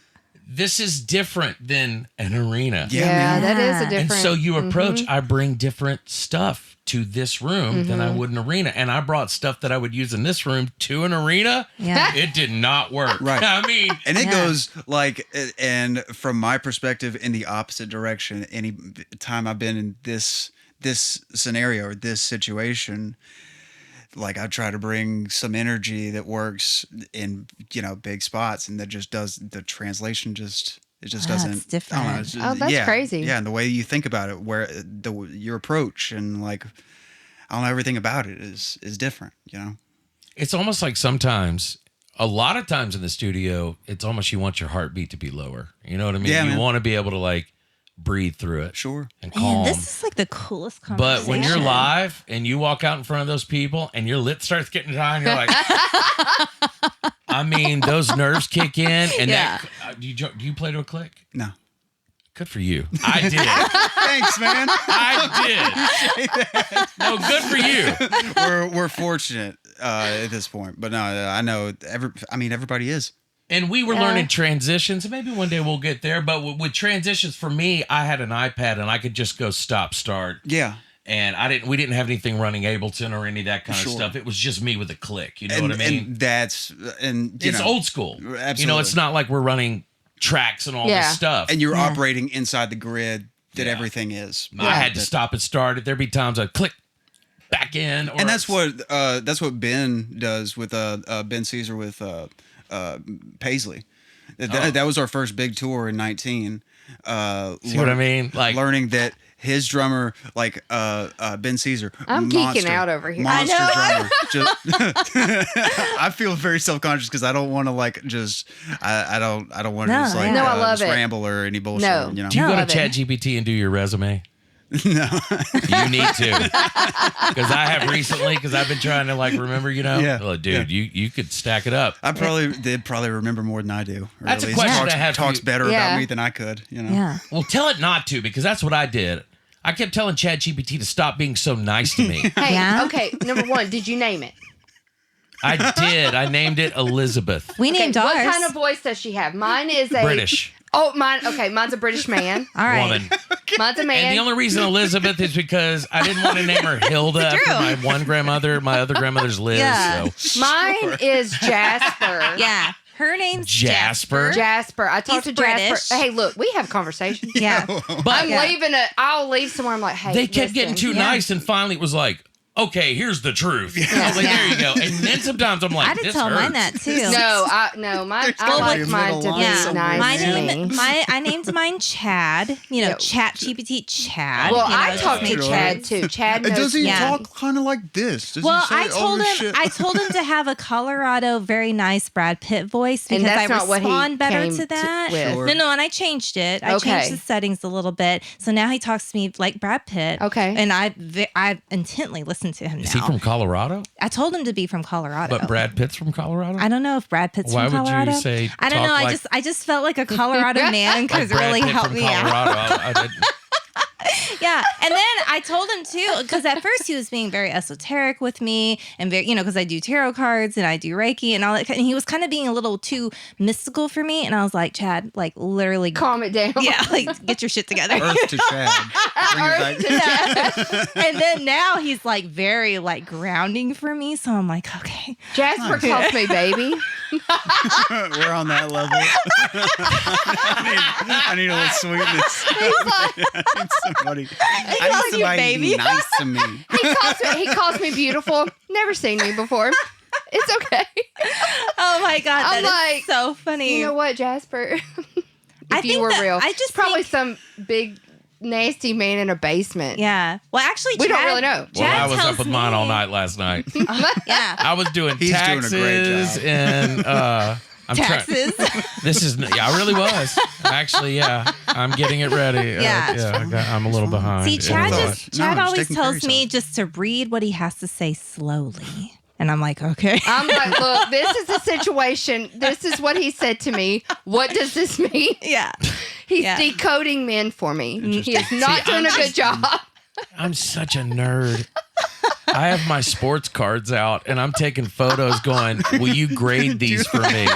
E: this is different than an arena.
C: Yeah,
B: Yeah,
C: man.
B: that is a
E: And
B: different.
E: so you approach, I bring different stuff to this room than I would an arena. And I brought stuff that I would use in this room to an arena.
D: Yeah.
E: It did not work.
C: Right.
E: I mean,
C: And it goes like, and from my perspective, in the opposite direction. Any time I've been in this scenario or this situation, like I try to bring some energy that works in big spots, and that just does the translation. It just
D: Wow,
C: doesn't.
D: it's different.
C: I don't know, it's
B: Oh, that's crazy.
C: Yeah, and the way you think about it, where your approach and like, I don't know, everything about it is different. You know.
E: it's almost like a lot of times in the studio, it's almost you want your heartbeat to be lower. You know what I mean?
C: Yeah,
E: you
C: man.
E: want to be able to like breathe through it.
C: Sure.
E: And
D: Man,
E: calm.
D: this is like the coolest conversation.
E: But when you're live and you walk out in front of those people and your lip starts getting high and you're like, I mean, those nerves kick in. And do you play to a click?
C: No.
E: Good for you. I did.
C: Thanks, man.
E: I did. No, good for you.
C: We're fortunate at this point, but no, I know everybody is.
E: And we were learning transitions. And maybe one day we'll get there. But with transitions, for me, I had an iPad and I could just go stop, start.
C: Yeah.
E: And we didn't have anything running Ableton or any of that kind of stuff. It was just me with a click. You know what I mean?
C: And
E: It's old school.
C: Absolutely.
E: You know, it's not like we're running tracks and all this stuff.
C: And you're operating inside the grid that everything is.
E: I had to stop and start it. There'd be times I'd click back in.
C: And that's what Ben does with Ben Caesar with Paisley. That was our first big tour in 19.
E: See what I mean? Like
C: learning that his drummer, like Ben Caesar,
B: I'm geeking out over here.
C: Monster
D: I
C: drummer. I feel very self-conscious because I don't want to like just I don't want to
D: No,
C: just like
D: yeah. No,
B: I love
C: just
B: it.
C: ramble or any bullshit.
B: No.
C: You know?
E: do you go to
B: love it.
E: ChatGPT and do your resume?
C: No.
E: You need to. Because I have recently, because I've been trying to like remember,
C: Yeah.
E: Oh, dude, you could stack it up.
C: They'd probably remember more than I do. Or
E: That's
C: at
E: a
C: least
E: question
C: talks,
E: I have for
C: talks
E: you.
C: better
B: Yeah.
C: about me than I could, you know.
D: Yeah.
E: Well, tell it not to, because that's what I did. I kept telling ChatGPT to stop being so nice to me.
B: Hey,
D: Yeah?
B: okay. Number one, did you name it?
E: I did. I named it Elizabeth.
D: We
B: Okay,
D: named
B: what
D: ours.
B: kind of voice does she have? Mine is a
E: British
B: Oh, mine. Okay, mine's a British man.
D: All right.
E: woman.
B: Mine's a man.
E: And the only reason Elizabeth is because I didn't want to name her Hilda after
D: true.
E: my one grandmother. My other grandmother's Liz.
D: Yeah.
E: So
B: Mine is Jasper.
D: Yeah. Her name's
E: Jasper.
B: Jasper. I talked
D: He's
B: to Jasper.
D: British.
B: Hey, look, we have conversations.
D: Yeah.
E: But
B: I'll leave somewhere. I'm like, hey,
E: they kept getting too
D: Yeah.
E: nice, and finally it was like, okay, here's the truth. I was like, there you go. And then sometimes I'm like,
D: I did
E: this
D: tell
E: hurts.
D: mine that too.
B: Mine. I like mine to be
D: Yeah,
B: nice to me.
D: I named mine Chad. You know,
B: Yeah.
D: Chat GPT Chad.
B: Well,
D: you know,
B: I
D: just
B: talked
D: make
B: to
D: sure.
B: Chad too. Chad knows
F: Does he
B: me.
F: talk kind of like this? Does
D: Well,
F: he say,
D: I told
F: oh,
D: him
F: shit?
D: I told him to have a Colorado, very nice Brad Pitt voice
B: And
D: because
B: that's
D: I
B: not what he
D: respond better
B: came
D: to that.
B: with.
F: Sure.
D: No, and I changed it. I
B: Okay.
D: changed the settings a little bit, so now he talks to me like Brad Pitt.
B: Okay.
D: and I intently listen to him now.
E: Is he from Colorado?
D: I told him to be from Colorado.
E: But Brad Pitt's from Colorado?
D: I don't know if Brad Pitt's
E: Why
D: from
E: would you
D: Colorado.
E: say
D: I don't
E: talk
D: know.
E: like-
D: I just felt like a Colorado man
E: Like
D: could
E: Brad
D: really
E: Pitt
D: help
E: from
D: me out.
E: Colorado. I did-
D: Yeah. And then I told him too, because at first he was being very esoteric with me and very, because I do tarot cards and I do Reiki and all that. And he was kind of being a little too mystical for me. And I was like, Chad, like literally.
B: Calm it down.
D: Yeah, like get your shit together.
C: Earth to Chad. Bring it back.
D: Yeah. And then now he's like very like grounding for me. So I'm like, okay.
B: Jasper calls me baby.
C: We're on that level. I need a little sweetness. I need somebody. I
D: calls
C: need
D: you
C: somebody to
D: baby.
C: be nice to me.
B: He calls me beautiful. Never seen me before. It's okay.
D: Oh my God.
B: I'm
D: That is
B: like,
D: so funny.
B: You know what, Jasper? If
D: I
B: you
D: think
B: were
D: that-
B: real,
D: I just
B: probably
D: think-
B: some big nasty man in a basement.
D: Yeah. Well, actually,
B: We don't
D: Chad-
B: really know.
E: Well, I
D: Chad
E: was up
D: tells
E: with mine all
D: me-
E: night last night.
D: Yeah.
E: I was doing
C: He's doing a
E: taxes
C: great job.
E: and I'm
D: Taxes.
E: This is I really was actually I'm getting it ready.
D: Yeah.
E: I'm a little behind.
D: See, Chad
C: Yeah.
D: just
C: No,
D: Chad
C: just
D: always
C: taking care of
D: tells me
C: yourself.
D: just to read what he has to say slowly. And I'm like, okay.
B: I'm like, look, this is a situation. This is what he said to me. What does this mean?
D: Yeah.
B: He's
D: Yeah.
B: decoding men for me. He is not doing a good job.
E: I'm such a nerd. I have my sports cards out and I'm taking photos going, will you grade these for me?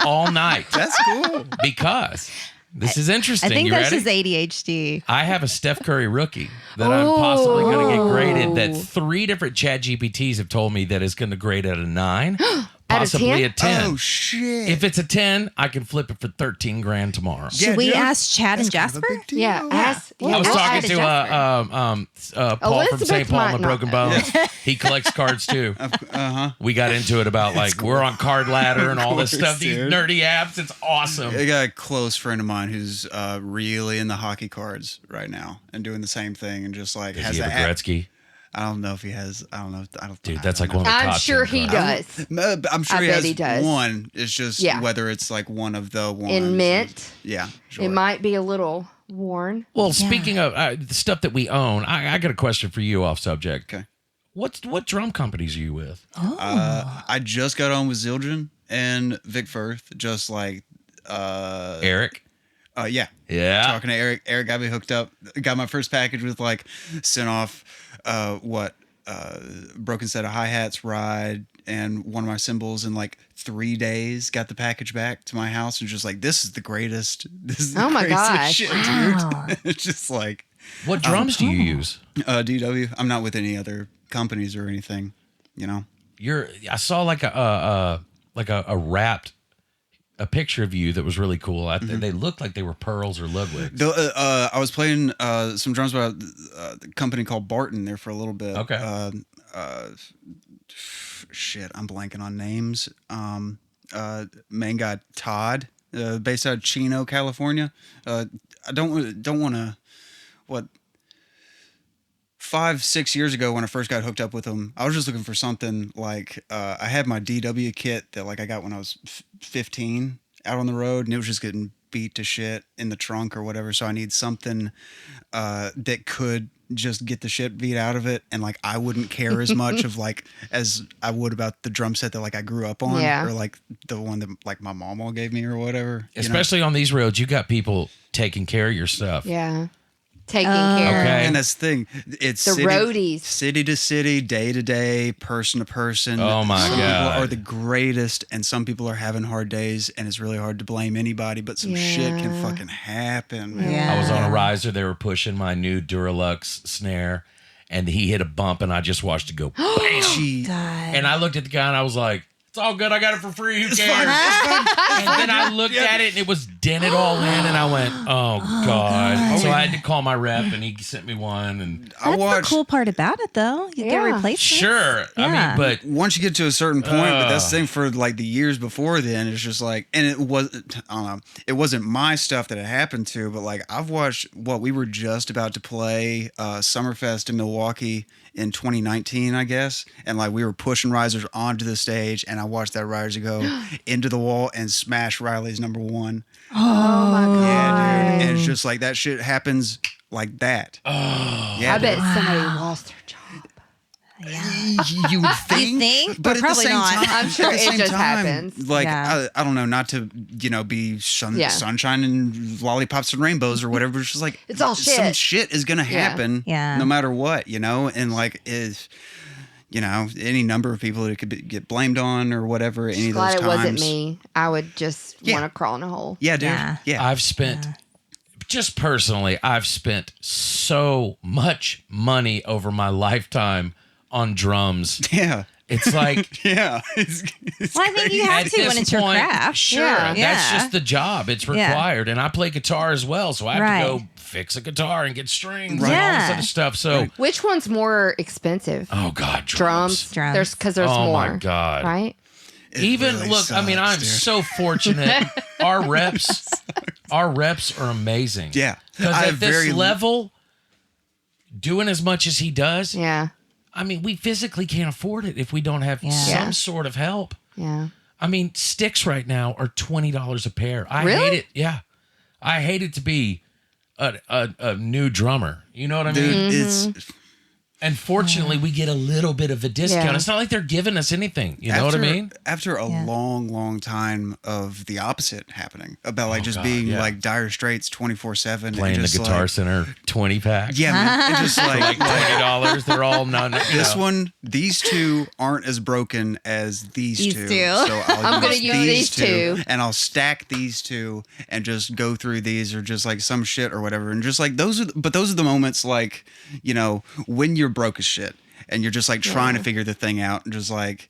E: All night.
C: That's cool.
E: Because this is
D: I
E: interesting.
D: think
E: You
D: that's
E: ready?
D: just ADHD.
E: I have a Steph Curry rookie that I'm possibly going to get graded that
B: Oh.
E: 3 different chat GPTs have told me that is going to grade at a 9,
B: Out of
E: possibly
B: 10?
E: a 10.
C: Oh shit.
E: If it's a 10, I can flip it for 13 grand tomorrow.
D: Should we
C: dude,
D: ask Chad and
C: that's kind of a
D: Jasper?
C: big deal.
B: Yeah, ask.
E: I was
B: ask
E: talking to
B: Jasper.
E: Paul from
B: Elizabeth
E: St. Paul and the
B: might
E: Broken
B: not.
E: Bones. He collects cards too. We got into it about like we're on Card Ladder and all this
C: course,
E: stuff. These
C: dude.
E: nerdy apps. It's awesome.
C: I got a close friend of mine who's really in the hockey cards right now and doing the same thing and just like
E: Does
C: has
E: he have
C: that
E: a
C: app.
E: Gretzky?
C: I don't know if he has. I don't know. I don't.
E: Dude,
C: I
E: that's
C: don't
E: like one
C: know.
E: of the
B: I'm
E: top
B: sure
E: 10
B: he
E: cards.
B: does.
C: I'm sure
B: I
C: he
B: bet
C: has
B: he does.
C: one. It's just
B: Yeah.
C: whether it's like one of the ones.
B: In mint,
C: Yeah. Sure.
B: it might be a little worn.
E: Well, speaking of the stuff that we own, I got a question for you off subject.
C: Okay.
E: What drum companies are you with?
C: I just got on with Zildjian and Vic Firth. Just like.
E: Eric?
C: Yeah.
E: Yeah.
C: Talking to Eric. Eric got me hooked up. Got my first package with like sent off broken set of hi-hats, ride, and one of my cymbals in like 3 days. Got the package back to my house and just like, this is the greatest. This is the
B: Oh my
C: craziest
B: gosh.
C: shit,
D: Wow.
C: dude. It's just like
E: What drums do you use?
C: DW. I'm not with any other companies or anything, you know.
E: I saw like a wrapped a picture of you that was really cool. They looked like they were pearls or Ludwigs.
C: I was playing some drums by a company called Barton there for a little bit.
E: Okay.
C: Shit, I'm blanking on names. Main guy Todd, based out of Chino, California. I don't want to. What? 5-6 years ago when I first got hooked up with him, I was just looking for something like I had my DW kit that like I got when I was 15 out on the road, and it was just getting beat to shit in the trunk or whatever. So I need something that could just get the shit beat out of it, and like I wouldn't care as much of like as I would about the drum set that like I grew up on,
B: Yeah.
C: or like the one that like my mama gave me or whatever. you know?
E: Especially on these roads, you got people taking care of your stuff.
B: Yeah. Taking care.
E: Okay.
C: And that's the thing. It's
B: The roadies.
C: city to city, day to day, person to person.
E: Oh, my
C: some
E: God.
C: people are the greatest, and some people are having hard days, and it's really hard to blame anybody. But some shit can
B: Yeah.
C: fucking happen, man.
D: Yeah.
E: I was on a riser. They were pushing my new Duralux snare, and he hit a bump, and I just watched it go bam.
C: Gee,
D: God.
E: And I looked at the guy, and I was like, It's all good. I got it for free. Who cares? And then I looked at it and it was dented all in, and I went, "Oh God!" So I had to call my rep, and he sent me one. And
D: That's the cool part about it, though. You get replacements.
E: Sure,
D: Yeah.
E: I mean, but
C: once you get to a certain point, but that's the thing for like the years before then, it's just like, and it was, I don't know, it wasn't my stuff that it happened to, but like I've watched what we were just about to play Summerfest in Milwaukee in 2019, I guess, and like we were pushing risers onto the stage, and I watched that riser go into the wall and smash Riley's number one.
B: Oh my God.
C: Yeah, dude, and it's just like that shit happens like that.
E: Oh,
C: yeah,
B: I bet somebody lost their job.
C: You would think,
D: You think?
C: but at the
D: Probably
C: same
D: not.
C: time,
B: I'm sure
C: at the
B: it
C: same
B: just
C: time,
B: happens.
C: Like
D: Yeah.
C: I don't know, not to be sunshine and lollipops and rainbows or whatever. It's just like
B: It's all
C: Some
B: shit.
C: shit is gonna happen,
D: Yeah.
C: no matter what, and like is. Any number of people that could get blamed on or whatever. Any of those
B: Glad
C: times.
B: it wasn't me. I would just want to crawl in a hole.
C: Yeah, dude.
D: Yeah.
C: Yeah.
E: I've spent, just personally, I've spent so much money over my lifetime on drums.
C: Yeah.
E: It's like,
C: Yeah.
D: Well, I think you have
E: at
D: to when
E: this
D: it's your
E: point,
D: craft.
E: sure,
D: Yeah.
E: that's just the job. It's
D: Yeah.
E: required. And I play guitar as well, so I have
D: Right.
E: to go fix a guitar and get strings and all
D: Yeah.
E: this other stuff. So,
B: Which one's more expensive?
E: oh God,
B: Drums.
D: Drums.
B: There's because there's
E: Oh,
B: more.
E: my God.
B: Right?
E: even
C: really
E: look, I mean,
C: sucks,
E: I'm
C: dude.
E: so fortunate. Our reps are amazing.
C: Yeah.
E: Because
C: I
E: at
C: have
E: this
C: very-
E: level, doing as much as he does,
B: Yeah.
E: I mean, we physically can't afford it if we don't have
D: Yeah.
E: some
B: Yeah.
E: sort of help.
B: Yeah.
E: I mean, sticks right now are $20 a pair. I
B: Really?
E: hate it. Yeah, I hate it to be a new drummer. You know what I mean?
C: Dude, it's
E: And fortunately, we get a little bit of a discount.
B: Yeah.
E: It's not like they're giving us anything. You know what I mean?
C: After a
D: Yeah.
C: long, long time of the opposite happening, about like just
E: God,
C: being
E: yeah.
C: like dire straits 24/7,
E: Playing
C: and
E: the
C: just
E: Guitar
C: like,
E: Center 20 pack.
C: Yeah, man, and just
E: Like $20. They're all none.
C: this one, these two aren't as broken as these
D: These
C: two.
D: two.
C: So
B: I'm gonna use these two.
C: and I'll stack these two and just go through these or just like some shit or whatever. And just like those are the moments like, when you're broke as shit. And you're just like trying to figure the thing out, and just like,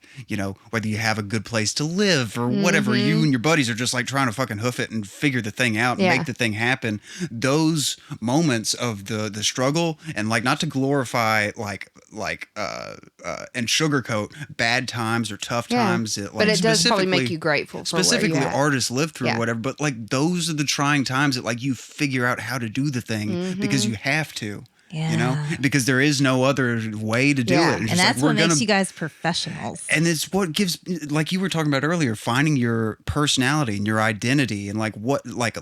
C: whether you have a good place to live or whatever, you and your buddies are just like trying to fucking hoof it and figure the thing out and
B: Yeah.
C: make the thing happen. Those moments of the struggle, and like not to glorify and sugarcoat bad times or tough
B: Yeah.
C: times.
B: But it does probably make
C: specifically-
B: you grateful for where
C: specifically
B: you're at.
C: artists live through
B: Yeah.
C: or whatever, but like those are the trying times that like you figure out how to do the thing because you have to. Because there is no other way to do
B: Yeah.
C: it. It's
D: And
C: just
D: that's
C: like, we're
D: what makes
C: gonna-
D: you guys professionals.
C: and it's what gives, like you were talking about earlier, finding your personality and your identity, and like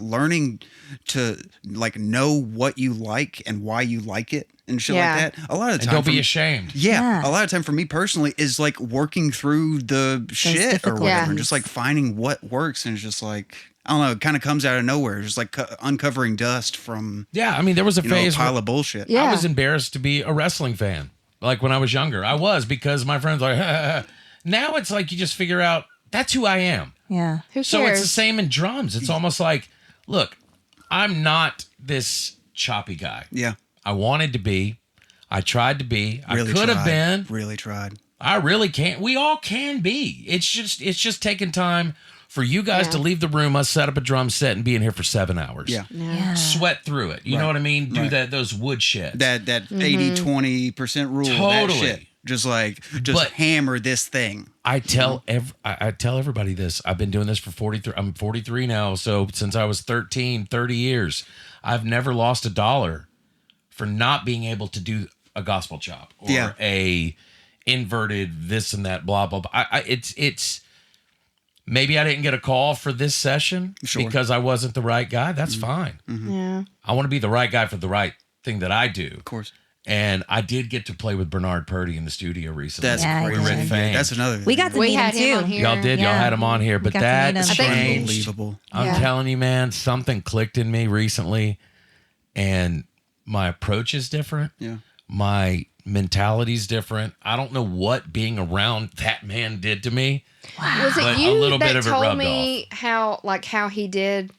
C: learning to like know what you like and why you like it and shit
B: Yeah.
C: like that. A lot of the
E: And
C: time,
E: don't be
C: for-
E: ashamed.
C: Yeah,
D: Yeah.
C: a lot of time for me personally is like working through the shit or
D: difficult
C: whatever, and
B: things.
C: just like finding what works, and it's just like, I don't know, it kind of comes out of nowhere. It's just like uncovering dust from
E: Yeah, I mean, there was a
C: a
E: phase
C: pile
E: where
C: of bullshit.
B: Yeah.
E: I was embarrassed to be a wrestling fan. Like when I was younger, I was, because my friends were like, now it's like you just figure out that's who I am.
D: Yeah.
B: Who
E: So it's the
B: cares?
E: same in drums. It's almost like, look, I'm not this choppy guy.
C: Yeah,
E: I wanted to be. I tried to be.
C: really
E: I could have
C: tried.
E: been.
C: Really tried.
E: I really can't. We all can be. It's just taking time for you guys
B: Yeah.
E: to leave the room, us set up a drum set, and be in here for 7 hours.
C: Yeah.
D: Yeah.
E: Sweat through it. You know what I mean? Do those wood sheds.
C: That 80-20% rule. That
E: Totally.
C: shit. Just
E: But-
C: hammer this thing.
E: I tell everybody this. I've been doing this for 43. I'm 43 now, so since I was 13, 30 years, I've never lost $1 for not being able to do a gospel chop or
C: Yeah.
E: a inverted this and that, blah blah blah. It's maybe I didn't get a call for this session
C: Sure.
E: because I wasn't the right guy. That's fine.
B: Yeah.
E: I want to be the right guy for the right thing that I do.
C: Of course.
E: And I did get to play with Bernard Purdy in the studio recently.
C: That's
D: Yeah,
C: crazy.
D: we were
E: at Fame.
C: That's another thing.
D: We got to
B: We
D: meet
B: had
D: him
B: him
D: too.
B: on here.
E: Y'all did. Y'all
D: Yeah.
E: had him on here,
D: We
E: but
D: got to
E: that
D: meet him. I think-
E: changed.
C: Unbelievable.
E: I'm
B: Yeah.
E: telling you, man, something clicked in me recently, and my approach is different.
C: Yeah.
E: My mentality's different. I don't know what being around that man did to me.
B: Was
E: But
B: it
E: a
B: you
E: little bit
B: that
E: of it
B: told
E: rubbed
B: me how he did,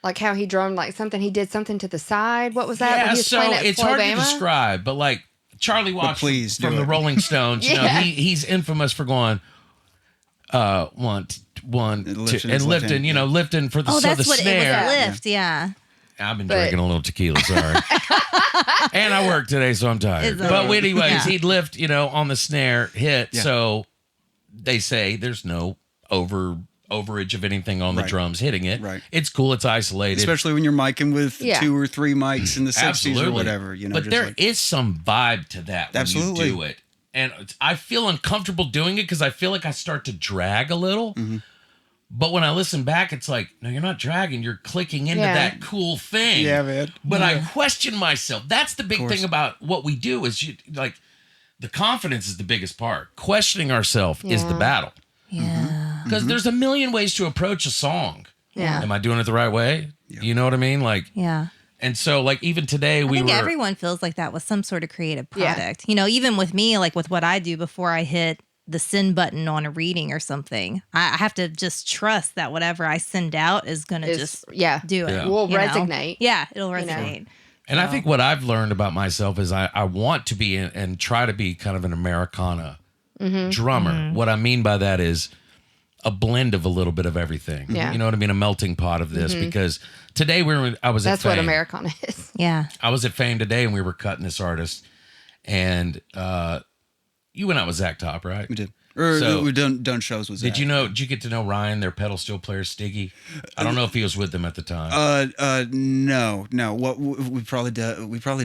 B: like how he drummed like something? He did something to the side. What was that? when
E: Yeah,
B: he was
E: so
B: playing at
E: it's hard to
B: Flobama?
E: describe, but like Charlie Watts
C: please
E: from
C: do
E: the
C: it.
E: Rolling Stones, you know,
B: Yeah.
E: he's infamous for going, one, two, and lifting, lifting for the
D: Oh,
E: so
D: that's
E: the
D: what
E: snare.
D: it was. Lift, yeah.
E: I've been drinking a little tequila, sorry. And I work today, so I'm tired.
D: It's
E: But
D: okay.
E: anyways,
D: Yeah.
E: he'd lift, on the snare hit. Yeah. So they say there's no overage of anything on the drums hitting it.
C: Right.
E: It's cool. It's isolated.
C: Especially when you're micing with 2 or 3 mics in the 60s
E: Absolutely.
C: or whatever.
E: But there is some vibe to that when
C: Absolutely.
E: you do it. And I feel uncomfortable doing it because I feel like I start to drag a little.
C: Mm-hmm.
E: But when I listen back, it's like, no, you're not dragging. You're clicking into that cool thing.
C: Yeah, man.
E: But I question myself. That's the big thing about what we do is the confidence is the biggest part. Questioning ourselves is the battle.
D: Yeah.
E: Because there's a million ways to approach a song.
D: Yeah.
E: Am I doing it the right way? Yeah. You know what I mean?
D: Yeah.
E: And so even today
D: I think everyone feels like that with some sort of creative product. Even with me, like with what I do before I hit the send button on a reading or something, I have to just trust that whatever I send out is going to just do it.
E: Yeah.
B: Will
D: you know?
B: resonate.
D: Yeah, it'll resonate.
E: And I think what I've learned about myself is I want to be and try to be kind of an Americana drummer. Mm-hmm. What I mean by that is a blend of a little bit of everything.
B: Yeah.
E: You know what I mean? A melting pot of this. Because today I was
B: That's
E: at
B: what
E: Fame.
B: Americana is.
D: Yeah.
E: I was at Fame today and we were cutting this artist. And you went out with Zach Top, right?
C: We did. Or
E: So-
C: we've done shows with Zach.
E: Did you get to know Ryan, their pedal steel player, Stiggy? I don't know if he was with them at the time.
C: No. What we've probably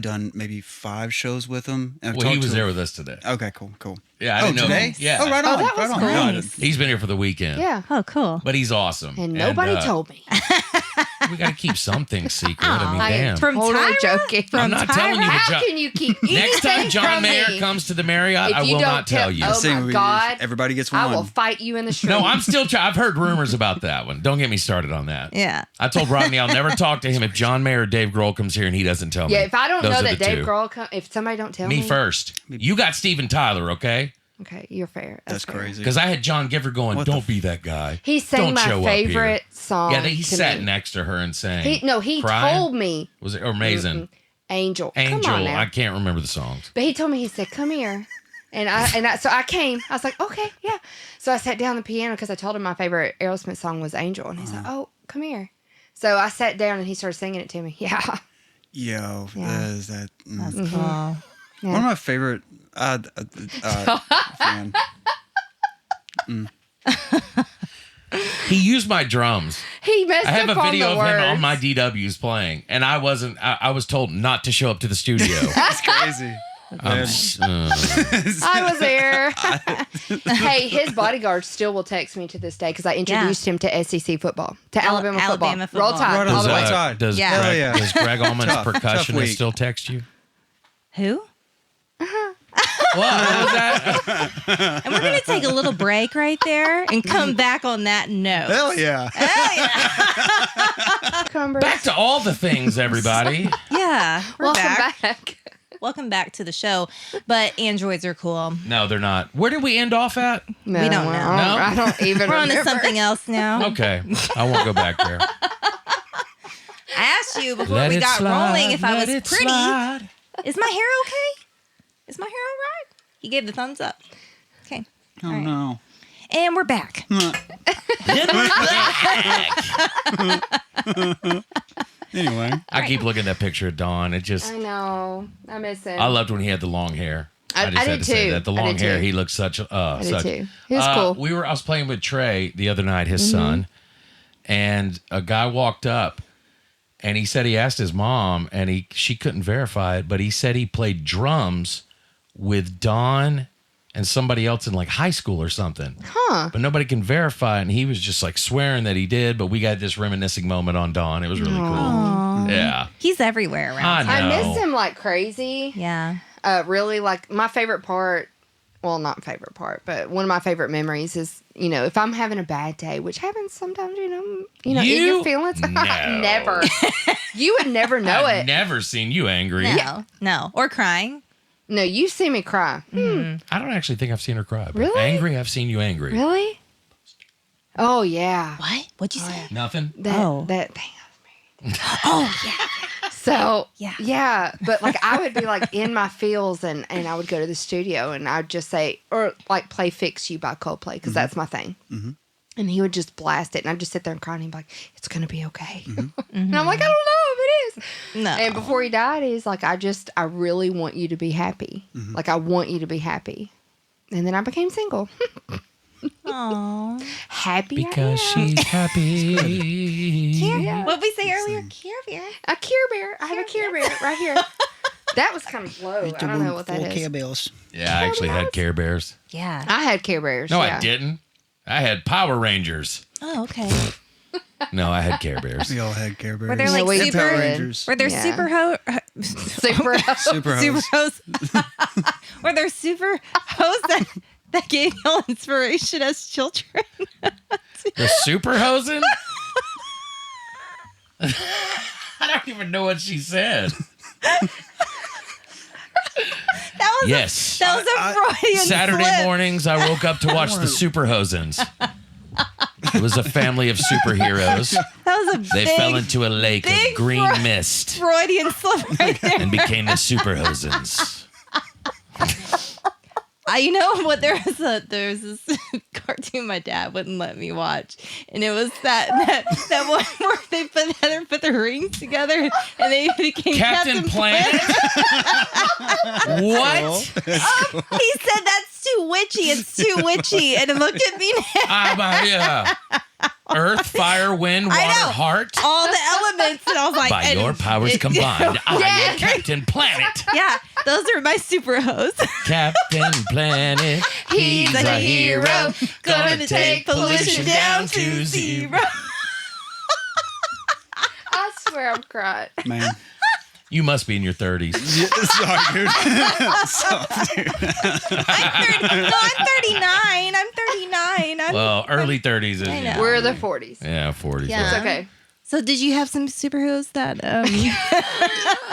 C: done maybe 5 shows with him. And I've
E: Well, he
C: talked
E: was
C: to
E: there
C: him.
E: with us today.
C: Okay, cool.
E: Yeah, I didn't know.
C: Today?
E: Yeah.
C: Oh, right on.
B: that was
C: right on.
B: cool.
C: No,
D: Nice.
E: He's been here for the weekend.
B: Yeah.
D: Oh, cool.
E: But he's awesome.
B: And nobody told me.
E: We got to keep something secret. I mean,
B: I am
E: damn.
D: From
B: totally
D: Tyra?
B: joking.
E: I'm not telling you.
B: How
E: John-
B: can you keep anything
E: Next time John
B: from
E: Mayer
B: me?
E: comes to the Marriott,
B: If
E: I
B: you
E: will
B: don't
E: not tell you.
B: Oh
C: Same
B: my
C: with-
B: God!
C: everybody gets one.
B: I will fight you in the street.
E: No, I'm still trying. I've heard rumors about that one. Don't get me started on that.
D: Yeah.
E: I told Rodney I'll never talk to him if John Mayer or Dave Grohl comes here and he doesn't tell me.
B: Yeah, if I don't
E: Those
B: know
E: are
B: that
E: the
B: Dave
E: two.
B: Grohl, if somebody don't tell me,
E: Me first. You got Steven Tyler, okay?
B: Okay, you're fair.
C: That's
B: fair.
C: crazy.
E: Because I had John Gifford going,
C: What the
E: don't be that guy.
B: He sang
E: Don't
B: my
E: show up here."
B: favorite song.
E: Yeah, he
B: to
E: sat
B: me.
E: next to her and sang.
B: He
E: Crying?
B: told me.
E: Was it amazing?
B: Angel. Come
E: Angel.
B: on now.
E: I can't remember the songs.
B: But he told me, he said, "Come here," so I came. I was like, "Okay, yeah." So I sat down on the piano because I told him my favorite Aerosmith song was "Angel," and he's like, "Oh, come here." So I sat down and he started singing it to me. Yeah.
C: Yo,
B: Yeah.
C: is that
D: That's
B: Mm-hmm.
D: cool.
C: one of my favorite? Man.
E: He used my drums.
B: He messed
E: I have
B: up
E: a
B: on
E: video
B: the
E: of
B: words.
E: him on my DWs playing, and I was told not to show up to the studio.
C: That's crazy.
E: I'm
B: I was there. Hey, his bodyguard still will text me to this day because I introduced him to SEC football, to Alabama football.
D: Alabama football.
B: Roll Tide,
C: Right on.
B: all the
C: Roll
B: way.
C: Tide.
E: does,
D: Yeah.
E: Greg,
C: Hell yeah.
E: does Greg Allman's
C: Tough
E: percussionist
C: week.
E: still text you?
D: Who?
E: What was that?
D: And we're going to take a little break right there and come back on that note.
C: Hell yeah.
B: Cucumbers.
E: Back to all the things, everybody.
D: Yeah. We're
B: Welcome
D: back.
B: back.
D: Welcome back to the show. But androids are cool.
E: No, they're not. Where did we end off at?
B: No,
D: We don't know.
B: I don't even
D: We're on to
B: remember.
D: something else now.
E: Okay, I won't go back there.
D: I asked you before
E: Let
D: we
E: it
D: got
E: slide,
D: rolling if I
E: let
D: was
E: it
D: pretty.
E: slide.
D: Is my hair okay? Is my hair all right? He gave the thumbs up. Okay.
C: Oh
D: All right.
C: no.
D: And we're back.
C: Anyway.
E: I keep looking at that picture of Don. It just,
B: I know. I miss him.
E: I loved when he had the long hair.
B: I
E: just
B: did
E: had to say
B: too.
E: that. The
B: I
E: long
B: did
E: hair,
B: too.
E: he looked such a.
B: I did
E: such,
B: too. He was cool.
E: I was playing with Trey the other night, his son, and a guy walked up and he said he asked his mom and she couldn't verify it, but he said he played drums with Don and somebody else in like high school or something.
B: Huh.
E: But nobody can verify it, and he was just like swearing that he did, but we got this reminiscing moment on Don. It was really cool. Yeah.
D: He's everywhere around.
E: I know.
B: I miss him like crazy.
D: Yeah.
B: Really, like my favorite part. Well, not favorite part, but one of my favorite memories is, if I'm having a bad day, which happens sometimes, in
E: You?
B: your feelings.
E: No.
B: Never. You would never know
E: I've
B: it.
E: never seen you angry.
D: No. No. Or crying.
B: No, you see me cry.
E: I don't actually think I've seen her cry. But
B: Really?
E: Angry, I've seen you angry.
B: Really? Oh yeah.
D: What? What'd you say?
E: Nothing?
B: That thing I was married.
D: Oh, yeah.
B: So
D: Yeah.
B: yeah, but like I would be like in my feels and I would go to the studio and I'd just say or like play "Fix You" by Coldplay because that's my thing. And he would just blast it and I'd just sit there and cry and he'd be like, "It's gonna be okay." And I'm like, "I don't know if it is."
D: No.
B: And before he died, he's like, I really want you to be happy. Like I want you to be happy. And then I became single.
D: Aww.
B: Happy
E: Because
B: I am.
E: she's happy.
D: What did we say earlier? Care Bear.
B: A Care Bear. I have a Care Bear right here. That was kind of low. I don't know what that is.
C: Bells.
E: Yeah, I actually had Care Bears.
D: Yeah.
B: I had Care Bears.
E: No,
B: yeah.
E: I didn't. I had Power Rangers.
D: Oh, okay.
E: No, I had Care Bears.
C: We all had Care Bears.
D: Were there
B: Yeah,
D: like
B: we
D: super?
B: Power
C: Rangers.
D: Were there
B: Yeah.
D: super
B: Super.
C: Super
D: super
C: hose.
D: hoes? Were there super hoes that gave y'all inspiration as children?
E: The super hosing? I don't even know what she said.
D: That was
E: Yes.
D: that was a Freudian
E: Saturday
D: slip.
E: mornings, I woke up to watch the Super Hosens. It was a family of superheroes.
D: That was a
E: They
D: big
E: fell into a lake of
D: big
E: green
D: Freud-
E: mist
D: Freudian slip right there.
E: and became the Super Hosens.
D: You know what? There was this cartoon my dad wouldn't let me watch, and it was that one where they put the rings together and they became
E: Captain Planet? What?
D: He said that's too witchy. It's too witchy, and look at me now.
E: Yeah. Earth, fire, wind, water,
D: I know.
E: heart.
D: All the elements, and I was like,
E: By
D: and
E: your powers combined, I am Captain Planet.
D: Yeah, those are my super hoes.
E: Captain Planet,
B: He's a hero,
D: gonna take pollution down to zero.
B: I swear I'm crying.
C: Man.
E: You must be in your 30s.
C: Yeah, sorry, dude.
D: I'm 39. I'm 39.
E: Well, early 30s is.
D: I know.
B: We're the 40s.
E: Yeah, 40s.
D: Yeah.
B: It's okay.
D: So, did you have some superheroes that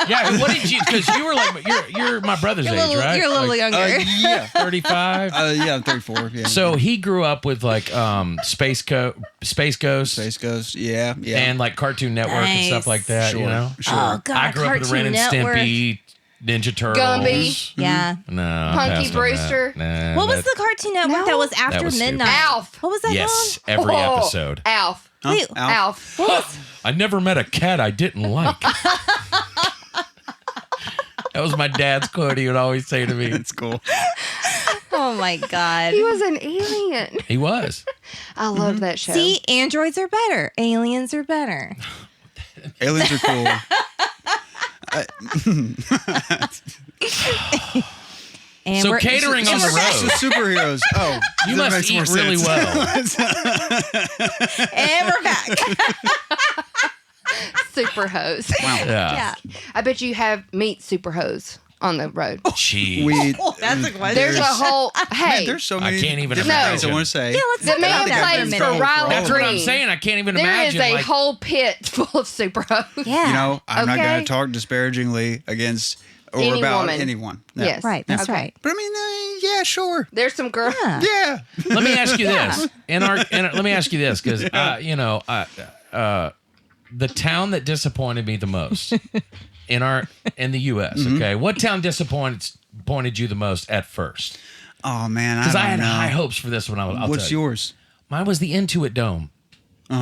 E: Yeah, what did you? Because you were like, you're my brother's age, right?
D: You're a little
E: Like,
D: younger.
C: Yeah.
E: 35.
C: Yeah, I'm 34. Yeah.
E: So he grew up with like Space Ghost,
C: Space Ghost. Yeah. Yeah.
E: and like Cartoon Network and
D: Nice.
E: stuff like that.
C: Sure.
E: You know,
C: Sure.
D: Oh God,
E: I grew up with
D: Cartoon
E: Ren and
D: Network.
E: Stimpy, Ninja Turtles.
B: Gumby.
D: Yeah.
E: No, I'm
B: Punky
E: passing on
B: Brewster.
E: that. Nah,
D: What was
E: that-
D: the Cartoon Network
B: No.
D: that was after
E: was stupid.
D: midnight?
B: Alf.
D: What was that
E: Yes,
D: called?
E: every
B: Oh,
E: episode.
B: Alf.
C: Huh?
D: Wait,
B: Alf.
D: What was?
E: I never met a cat I didn't like. That was my dad's quote. He would always say to me.
C: It's cool.
D: Oh my God.
B: He was an alien.
E: He was.
B: I love that show.
D: See, androids are better. Aliens are better.
C: Aliens are cool.
D: And
E: So
D: we're-
E: catering on the
C: So
E: road.
C: superheroes. Oh,
E: You
C: that
E: must
C: makes more
E: eat really
C: sense.
E: well.
D: And we're back.
B: Super hose.
C: Wow.
E: Yeah.
D: Yeah.
B: I bet you have meet super hose on the road.
E: Jeez.
C: We.
D: That's a question.
B: There's a whole hey.
C: Man, there's so
E: I
C: many
E: can't even
C: different things I
E: imagine.
C: want to say.
D: Yeah, let's
B: the
D: talk
B: man
D: about that for a
B: plays for
D: minute.
B: Riley
E: That's what I'm
B: Green.
E: saying. I can't even
B: There is
E: imagine.
B: a
E: like,
B: whole pit full of super hose.
D: Yeah.
C: You know, I'm not
B: Okay.
C: going to talk disparagingly against or
B: Any
C: about
B: woman.
C: anyone. No.
B: Yes.
D: Right. That's
B: Okay.
D: right.
C: But I mean, yeah, sure.
B: There's some girls.
D: Yeah.
C: Yeah.
E: let me ask you this. Let me ask you this, because the town that disappointed me the most in the U.S.
C: Mm-hmm.
E: Okay, what town disappointed you the most at first?
C: Oh man,
E: Because I
C: don't
E: had
C: know.
E: high hopes for this one. I'll
C: What's
E: tell you.
C: yours?
E: Mine was the Intuit Dome.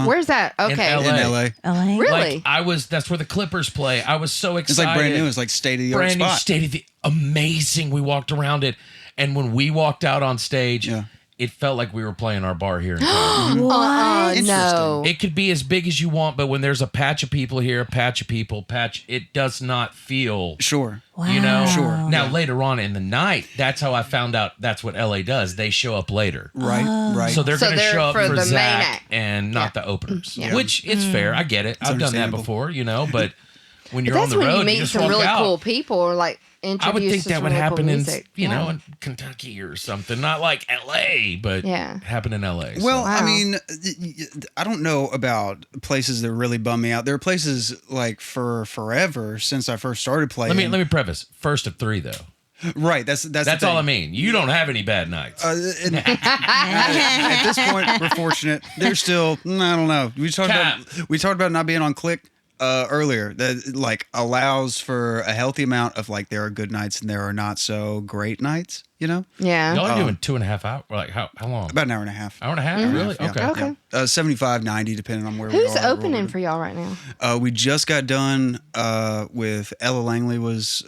B: Where's that? Okay.
E: LA.
C: In LA.
D: LA.
B: Really?
E: Like that's where the Clippers play. I was so
C: It's
E: excited.
C: like brand new. It's like state of the art
E: brand new
C: spot.
E: state of the amazing. We walked around it, and when we walked out on stage,
C: Yeah.
E: it felt like we were playing our bar here in town.
D: What?
B: No.
E: It could be as big as you want, but when there's a patch of people here, it does not feel.
C: Sure.
E: You know,
C: Sure.
E: Now later on in the night, that's how I found out. That's what LA does. They show up later,
C: Right. Right.
E: so they're
B: So
E: going to
B: they're
E: show up
B: for
E: for
B: the main
E: Zach
B: act.
E: and not the openers.
B: Yeah.
E: Which it's fair. I get it. I've done that
C: understandable.
E: before, But when you're
B: But
E: on
B: that's
E: the
B: when
E: road,
B: you meet
E: just
B: some
E: walk
B: really
E: out.
B: cool people or like introduce
E: I would think
B: to
E: that
B: some
E: would
B: really cool
E: happen in
B: music.
E: know in Kentucky or something, not like LA, but
B: Yeah.
E: happen in LA. so.
C: Well, I
B: Wow.
C: mean, I don't know about places that really bum me out. There are places like for forever since I first started playing.
E: let me preface. First of three though.
C: Right. That's
E: That's all I mean. You don't have any bad nights.
C: At this point, we're fortunate. There's still, I don't know. We talked about not being on Click. earlier, that like allows for a healthy amount of like there are good nights and there are not so great nights. You know,
B: Yeah.
E: Y'all are doing 2.5 hours. Like how long?
C: about an hour and a half.
E: Hour and a half? Really?
C: Yeah.
E: Okay.
B: Okay.
C: Yeah. 75, 90, depending on where we are.
B: Who's opening for y'all right now?
C: We just got done with Ella Langley was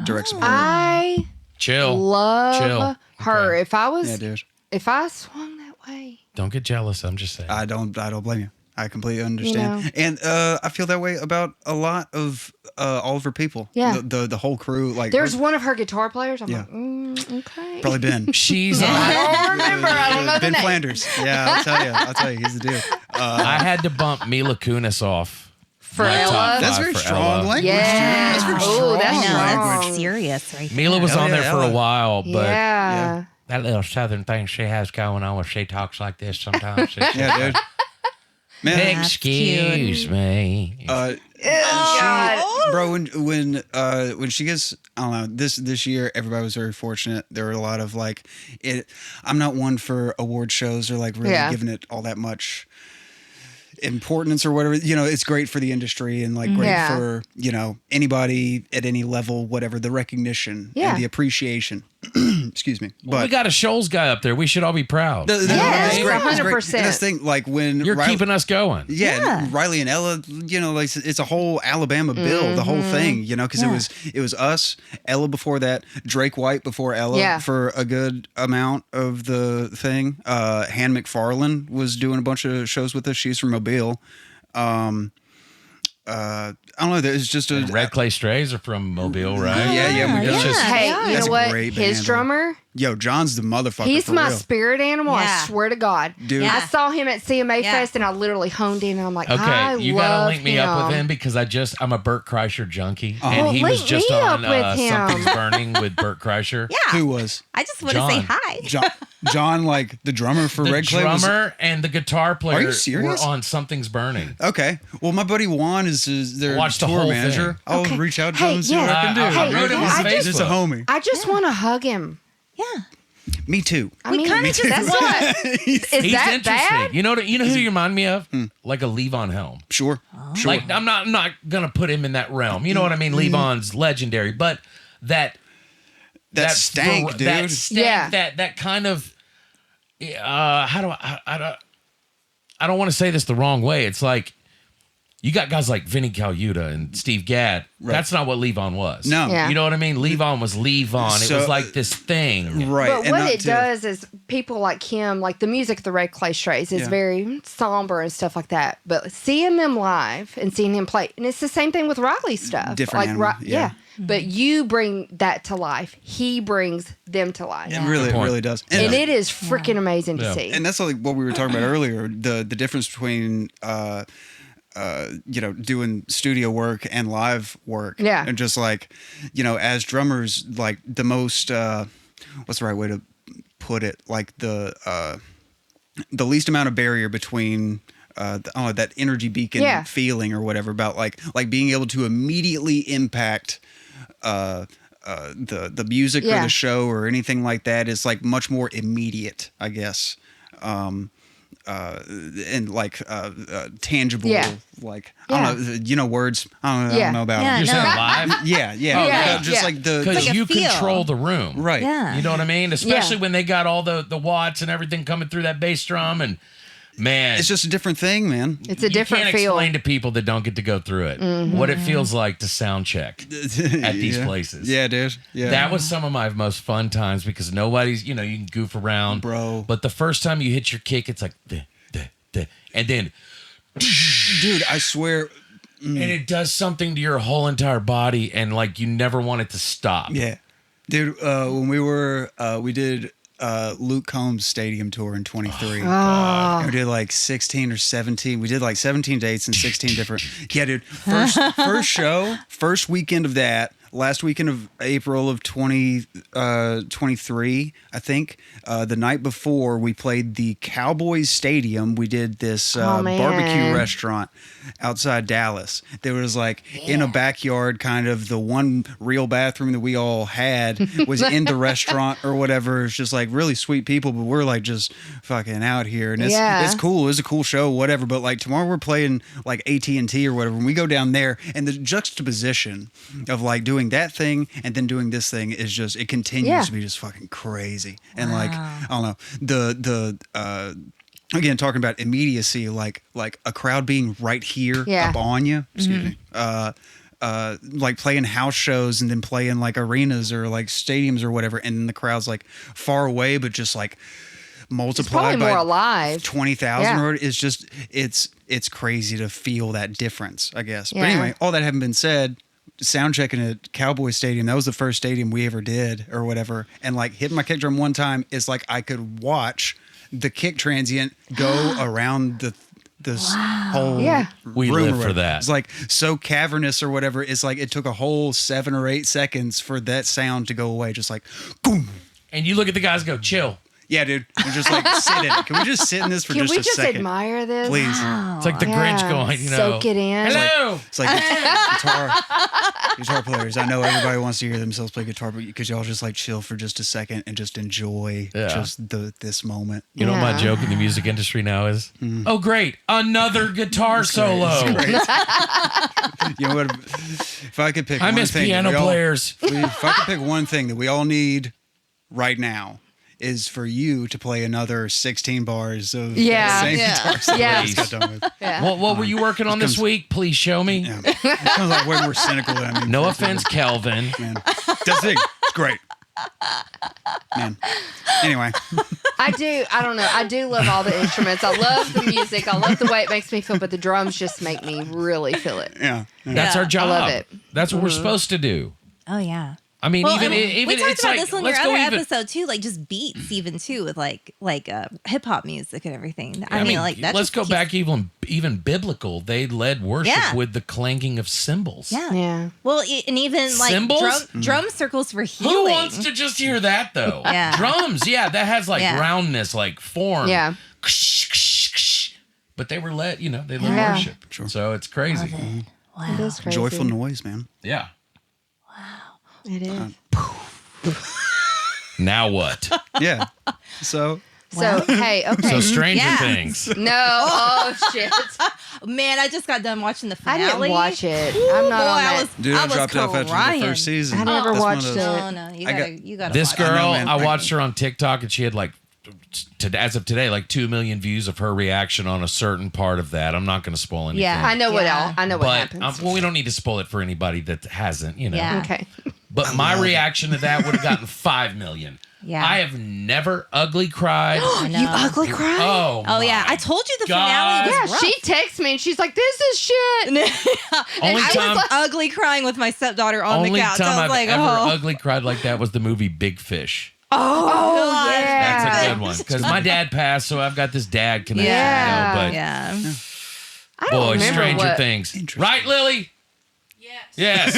C: direct support.
B: I
E: Chill.
B: love
E: Chill.
B: her.
E: Okay.
B: If I swung that way,
E: Don't get jealous. I'm just saying.
C: I don't blame you. I completely understand.
B: You know.
C: And I feel that way about a lot of all of her people.
B: Yeah.
C: The whole crew. Like
B: there's one of her guitar players. I'm
C: Yeah.
B: like, okay.
C: probably Ben.
E: She's.
B: I don't remember. I don't know the
C: Ben
B: name.
C: Flanders. Yeah, I'll tell you, he's the dude.
E: I had to bump Mila Kunis off
B: For
E: my top
B: Ella?
E: five
C: That's very
E: for
C: strong
E: Ella.
C: language.
B: Yeah.
C: Dude. That's very
B: Oh,
C: strong
B: that's
D: I know,
B: strong.
D: that's serious right there.
E: Mila was
C: Hell
E: on there
C: yeah,
E: for a
C: Ella.
E: while, but
B: Yeah.
E: that little southern thing she has going on where she talks like this sometimes.
C: Yeah, dude. Man,
E: Excuse me.
C: bro, when she gets, I don't know, this year everybody was very fortunate. There were a lot of like it. I'm not one for award shows or like really
B: Yeah.
C: giving it all that much importance or whatever. You know, it's great for the industry and like great
B: Yeah.
C: for, you know, anybody at any level, whatever, the recognition
B: Yeah.
C: and the appreciation. Excuse me.
E: Well, we
C: But
E: got a Shoals guy up there. We should all be proud.
C: Yes,
B: Yes,
C: it's great.
B: 100%.
C: And this thing, like when
E: You're
C: Riley-
E: keeping us going.
C: Yeah, Riley and Ella, you know, like it's a whole Alabama bill, the whole thing, you know, because it was us, Ella before that, Drake White before Ella
B: Yeah.
C: for a good amount of the thing. Han McFarlane was doing a bunch of shows with us. She's from Mobile. I don't know. There's just a
E: Red Clay Strays are from Mobile, right?
C: Yeah, we
E: It's
C: got
E: just-
B: Hey,
D: Yeah.
B: you
C: That's
B: know
C: a
B: what?
C: great
B: His
C: band.
B: drummer,
C: Yo, John's the motherfucker.
B: he's
C: for
B: my
C: real.
B: spirit animal. I
D: Yeah.
B: swear to God.
C: Dude.
D: Yeah.
B: I saw him at CMA
D: Yeah.
B: Fest and I literally honed in and I'm like,
E: Okay,
B: I
E: you
B: love
E: gotta link me up with
B: him.
E: him because I'm a Burt Kreischer junkie, and
B: Well,
E: he was
B: link
E: just
B: me
E: on
B: up with him.
E: Something's Burning with Burt Kreischer.
D: Yeah.
C: Who was
D: I just want to say
E: John.
D: hi.
C: John, like the drummer for
E: The
C: Red Clay? was-
E: drummer and the guitar player
C: you serious?
E: were on Something's Burning.
C: Okay. Well, my buddy Juan is their
E: Watch the
C: tour
E: whole
C: manager.
E: thing.
C: I'll
B: Okay.
C: reach out to
B: Hey,
C: him and see what I can do.
E: I
B: Hey,
E: wrote him on
B: I
E: Facebook.
C: It's a homie.
B: I just want to hug him.
D: Yeah.
C: Me too.
B: I mean,
D: kinda just
B: that's
D: want-
B: what. Is
E: He's
B: that
E: interesting.
B: bad?
E: You know who you remind me of? Like a Levon Helm.
C: Sure. Sure.
E: Like I'm not gonna put him in that realm. You know what I mean? Levon's legendary, but that
C: stank, dude.
E: That stank,
B: Yeah.
E: that kind of how do I don't want to say this the wrong way. It's like you got guys like Vinny Colaiuta and Steve Gadd.
C: Right.
E: That's not what Levon was.
C: No.
B: Yeah.
E: You know what I mean? Levon was Levon. It
C: So-
E: was like this thing.
C: Right.
B: But
C: and
B: what
C: not
B: it
C: to-
B: does is people like him, like the music of the Red Clay Strays is
C: Yeah.
B: very somber and stuff like that. But seeing them live and seeing him play, and it's the same thing with Riley's stuff.
C: Different
B: like
C: animal,
B: yeah.
C: yeah.
B: But you bring that to life. He brings them to life.
C: It really,
E: Good point.
C: really does.
B: And it is freaking amazing to
E: Yeah.
B: see.
C: And that's like what we were talking about earlier. The difference between you know, doing studio work and live work.
B: Yeah.
C: And just like, you know, as drummers, like the most what's the right way to put it? Like the least amount of barrier between I don't know, that energy beacon
B: Yeah.
C: feeling or whatever about like being able to immediately impact the music or
B: Yeah.
C: the show or anything like that is like much more immediate, I guess. And like tangible,
B: Yeah.
C: like
B: Yeah.
C: I don't know, you know, words. I don't
B: Yeah.
C: know about
D: Yeah,
C: them.
E: You're saying
D: no.
E: live?
C: Yeah, yeah,
E: Oh,
B: yeah.
C: just
B: Yeah.
C: like the
E: Because
D: like a
E: you
D: feel.
E: control the room.
C: right.
D: Yeah.
E: You know what I mean? Especially when they got all the watts and everything coming through that bass drum, and man,
C: It's just a different thing, man.
B: It's a different
E: you can't
B: feel.
E: explain to people that don't get to go through it what it feels like to sound check at these
C: Yeah.
E: places.
C: Yeah, dude. Yeah,
E: That was some of my most fun times because nobody's, you can goof around.
C: Bro.
E: But the first time you hit your kick, it's like, duh, duh, duh, and then,
C: dude. I swear.
E: and it does something to your whole entire body, and like you never want it to stop.
C: Yeah, dude. When we did Luke Combs' stadium tour in 23.
B: Oh.
C: We did like 16 or 17. We did like 17 dates and 16 different. Yeah, dude. First show, first weekend of that. last weekend of April of 2023, I think. The night before, we played the Cowboys Stadium. We did this barbecue restaurant outside Dallas. There was like in a backyard, kind of the one real bathroom that we all had was in the restaurant or whatever. It's just like really sweet people, but we're like just fucking out here, and it's cool. It was a cool show, whatever. But like tomorrow we're playing like AT&T or whatever. When we go down there, and the juxtaposition of like doing that thing and then doing this thing is just it continues to be just fucking crazy. And like I don't know the again, talking about immediacy, like a crowd being right here up on you. Excuse me. Like playing house shows and then playing like arenas or like stadiums or whatever, and then the crowd's like far away, but just like multiplied by
B: more alive.
C: 20,000 or it's just it's crazy to feel that difference, I guess. But anyway, all that having been said, sound checking at Cowboy Stadium, that was the first stadium we ever did or whatever, and like hitting my kick drum one time is like I could watch the kick transient go around this whole
E: we
C: room
E: live for that.
C: It's like so cavernous or whatever. It's like it took a whole 7 or 8 seconds for that sound to go away, just like boom.
E: And you look at the guys and go, chill.
C: Yeah, dude. We're just like sit in it. Can we just sit in this for
B: Can
C: just
B: we
C: a
B: just
C: second?
B: admire this?
C: Please.
E: It's like the Grinch going,
B: Soak it in.
E: Hello.
C: It's like guitar players. I know everybody wants to hear themselves play guitar, but because y'all just like chill for just a second and just enjoy just this moment.
E: You know what my joke in the music industry now is? Oh, great. Another guitar solo.
C: It's great. You know what? If I could pick
E: I
C: one
E: miss
C: thing
E: piano players.
C: if I could pick one thing that we all need right now, is for you to play another 16 bars of the same guitar solo
B: Yeah.
C: we just got done with.
E: What were you working on this week? Please show me.
C: Yeah. Sounds like way more cynical than I mean.
E: No offense, Kelvin.
C: Man. That's it. It's great. Man. Anyway.
B: I don't know. I do love all the instruments. I love the music. I love the way it makes me feel, but the drums just make me really feel it.
C: Yeah.
E: That's our job.
B: I love it.
E: That's what we're supposed to do.
D: Oh yeah.
E: I mean, even
D: we talked
E: it's
D: about
E: like,
D: this on your
E: let's go
D: other
E: even.
D: episode too, like just beats, even too, with like hip hop music and everything. I mean, like that.
E: Let's go back even biblical. They led worship with the clanging of cymbals.
D: Yeah. Well, and even like
E: cymbals?
D: drum circles for healing.
E: Who wants to just hear that though? Drums, that has like roundness, like form.
B: Yeah.
E: But they were led, they led worship.
C: Sure.
E: So it's crazy.
D: Wow.
B: It is crazy.
C: Joyful noise, man.
E: Yeah.
B: It is.
E: Now what?
C: Yeah. So
B: Hey, okay.
E: So Stranger Things.
B: No. Oh, shit.
D: Man, I just got done watching the finale.
B: I didn't watch it. I'm not on that.
C: Dude, I dropped off after the first season.
B: I never watched it.
D: No, you gotta
E: This
D: watch
E: girl,
C: man.
E: I watched her on TikTok, and she had like, as of today, like 2 million views of her reaction on a certain part of that. I'm not going to spoil anything.
B: Yeah, I know what else. I know what
E: But
B: happens.
E: well, we don't need to spoil it for anybody that hasn't,
D: Yeah.
B: Okay.
E: But my reaction to that would have gotten 5 million.
D: Yeah.
E: I have never ugly cried.
B: You ugly cried?
E: Oh
D: yeah.
E: my
D: I told you the
E: God.
D: finale
B: Yeah,
D: was rough.
B: she texts me and she's like, "This is shit."
E: Only
D: I
E: time,
D: was ugly crying with my stepdaughter on
E: only
D: the couch.
E: time
D: I was
E: I've
D: like,
E: ever
D: oh.
E: ugly cried like that was the movie Big Fish.
B: Oh, yeah.
E: That's a good one because my dad passed, so I've got this dad connection.
B: Yeah.
E: But
D: Yeah.
B: I don't
E: boy,
B: remember
E: Stranger
B: what-
E: Things, right, Lily? Yes.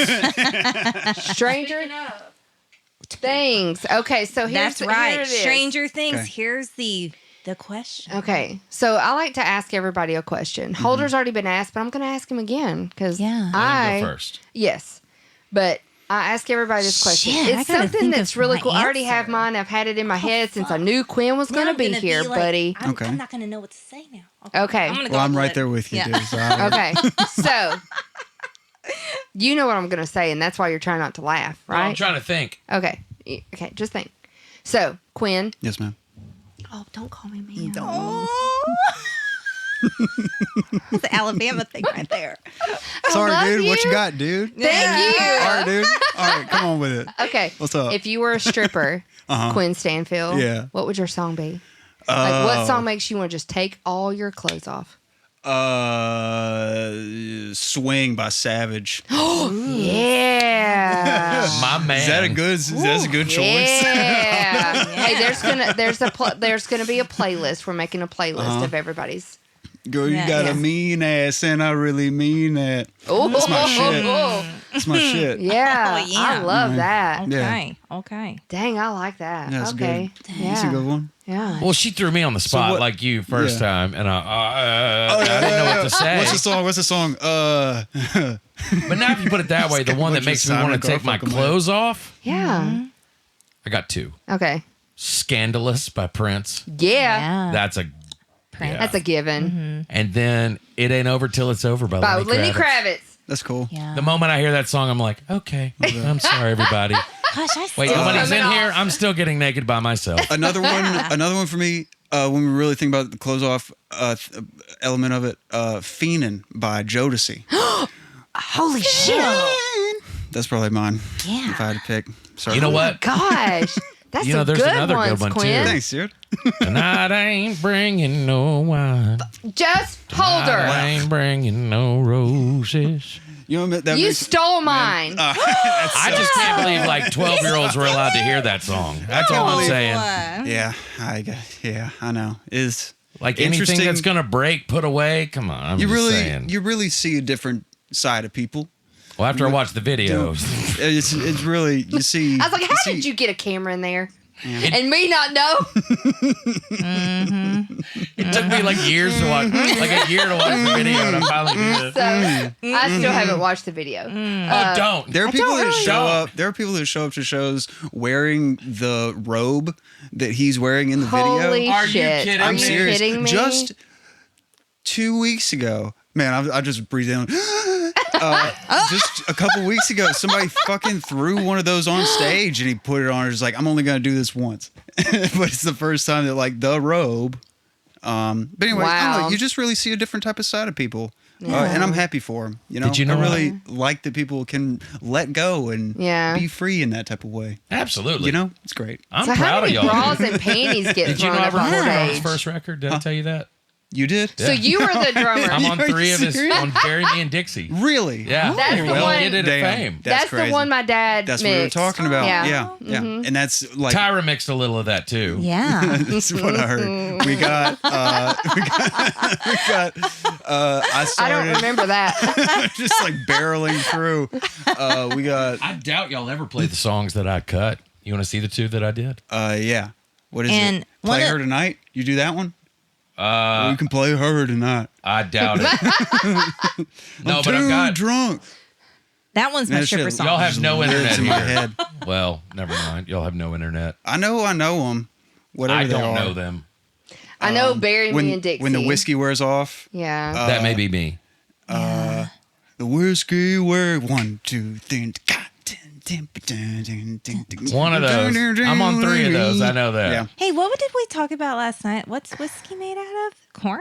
B: Stranger Things. Okay, so here's
D: That's right.
B: here it is.
D: Stranger Things.
C: Okay.
D: Here's the question.
B: Okay, so I like to ask everybody a question. Holder's already been asked, but I'm going to ask him again because
D: Yeah.
E: I go first.
B: Yes, but I ask everybody this question.
D: Shit, I
B: It's
D: gotta
B: something
D: think
B: that's
D: of
B: really
D: my
B: cool. I already have
D: answer.
B: mine. I've had it in my head since I knew Quinn was going to be here, buddy.
D: I'm not going to know what to say now.
B: Okay.
D: I'm gonna go
C: well, I'm
D: with
C: right
D: it.
C: there with you,
D: Yeah.
C: dude. So I-
B: Okay, so you know what I'm going to say, and that's why you're trying not to laugh,
E: Well, I'm
B: right?
E: trying to think.
B: Okay, just think. So, Quinn.
C: Yes, ma'am.
B: Oh, don't call me man.
D: That's the Alabama thing right there.
C: Sorry,
B: love
C: dude. What
B: you.
C: you got, dude?
B: Thank you.
C: All right, dude. All right, come on with it.
B: Okay.
C: What's up?
B: If you were a stripper, Quinn Stanphill,
C: Yeah.
B: what would your song be? Like, what song makes you want to just take all your clothes off?
C: Swing by Savage.
B: Yeah.
E: My man.
C: Is that a good choice?
B: Yeah. Hey, there's gonna be a playlist. We're making a playlist of everybody's
C: Girl, you
D: Yeah,
C: got
D: yeah.
C: a mean ass, and I really mean that.
B: Oh,
C: That's my shit. That's my shit.
B: Yeah,
D: Oh, yeah.
B: I love that.
D: Okay. Okay.
B: Dang, I like that.
C: That's
B: okay.
C: good.
B: Yeah.
C: That's a good one.
B: Yeah.
E: Well, she threw me on the spot
C: what-
E: like you first
C: Yeah.
E: time, and I didn't know what to say.
C: What's the song? What's the song?
E: But now if you put it that way, the one that makes me want to take my clothes off,
B: Yeah.
E: I got two.
B: Okay.
E: Scandalous by Prince.
B: Yeah.
E: That's a
D: Prince.
B: That's a given.
E: And then It Ain't Over Till It's Over by
B: By
E: Lenny
B: Lenny
E: Kravitz.
B: Kravitz.
C: That's cool.
D: Yeah.
E: The moment I hear that song, I'm like, okay, I'm sorry, everybody.
D: Gosh, I
E: Wait,
D: still-
E: when he's in
B: coming
E: here,
B: off.
E: I'm still getting naked by myself.
C: Another one for me. When we really think about the close off element of it, "Fiendin'" by Jodeci.
B: Holy shit.
C: That's probably mine.
D: Yeah.
C: If I had to pick. Sorry.
E: You know what?
B: Gosh. That's
E: You know,
B: some
E: there's
B: good
E: another
B: ones,
E: good one, too.
B: Quinn.
C: Thanks, dude.
E: Tonight I ain't bringing no wine.
B: Just hold
E: I
B: her.
E: ain't bringing no roses.
C: You know that
B: You
C: makes-
B: stole mine.
E: I just can't believe like 12-year-olds were allowed to hear that song. That's all I'm saying.
C: Yeah, I know. Is
E: Like anything
C: Interesting.
E: that's gonna break, put away. Come on, I'm
C: you
E: just
C: really
E: saying.
C: you really see a different side of people.
E: Well, after I watched the video,
C: It's really you see.
B: I was like, how
C: see-
B: did you get a camera in there? And me not know?
E: it took me like years to watch, like a year to watch the video, and I finally did it.
B: So I still haven't watched the video.
E: Oh, don't.
C: There are people
B: don't
C: that
B: really
C: show
E: know.
C: up. There are people that show up to shows wearing the robe that he's wearing in the video.
B: Holy
E: Are you
B: shit.
E: kidding
B: Are
C: I'm
B: you
C: serious.
B: kidding me?
C: Just 2 weeks ago, man, I just breathed in. Just a couple weeks ago, somebody fucking threw one of those on stage and he put it on. It's like, I'm only gonna do this once, but it's the first time that like the robe. But anyway, I don't know,
B: Wow.
C: you just really see a different type of side of people, and I'm happy for them. You know,
E: Did you know
C: I really like that people can let go and
B: Yeah.
C: be free in that type of way.
E: Absolutely.
C: You know, it's great.
E: I'm
B: So how
E: proud of
B: many
E: y'all.
B: bras and panties get
E: Did you
B: thrown
E: know I
B: up on
E: recorded on his
B: stage?
E: first record? Did I tell you that?
C: You did?
B: So you were the drummer.
E: I'm on
C: Are you
E: 3 of his
C: serious?
E: on Bury Me in Dixie.
C: Really?
E: Yeah.
B: That's the
E: well,
B: one-
E: he did it
C: Damn.
E: fame.
B: That's the
C: crazy.
B: one my dad
C: That's
B: mixed.
C: what we were talking about.
B: Yeah.
C: Yeah. And that's like
E: Tyra mixed a little of that too.
D: Yeah.
C: that's what I heard. We got I
B: I
C: started
B: don't remember that.
C: just like barreling through. We got
E: I doubt y'all ever played the songs that I cut. You want to see the 2 that I did?
C: yeah. What is
D: And
C: it? Play
D: one of-
C: Her Tonight? You do that one? We can play Her Tonight.
E: I doubt it. No,
C: I'm
E: but I've
C: too
E: got.
C: drunk.
D: That one's my
C: That shit-
D: stripper song.
E: Y'all have no
C: Lives
E: internet
C: in my
E: here.
C: head.
E: Well, never mind. Y'all have no internet.
C: I know them. Whatever
E: I
C: they
E: don't
C: are.
E: know them.
B: I know Bury
C: When,
B: Me in Dixie.
C: when the whiskey wears off.
B: Yeah.
E: That may be me.
C: The whiskey wear 1, 2, 3.
E: One of those. I'm on 3 of those. I know that.
C: Yeah.
D: Hey, what did we talk about last night? What's whiskey made out of? Corn?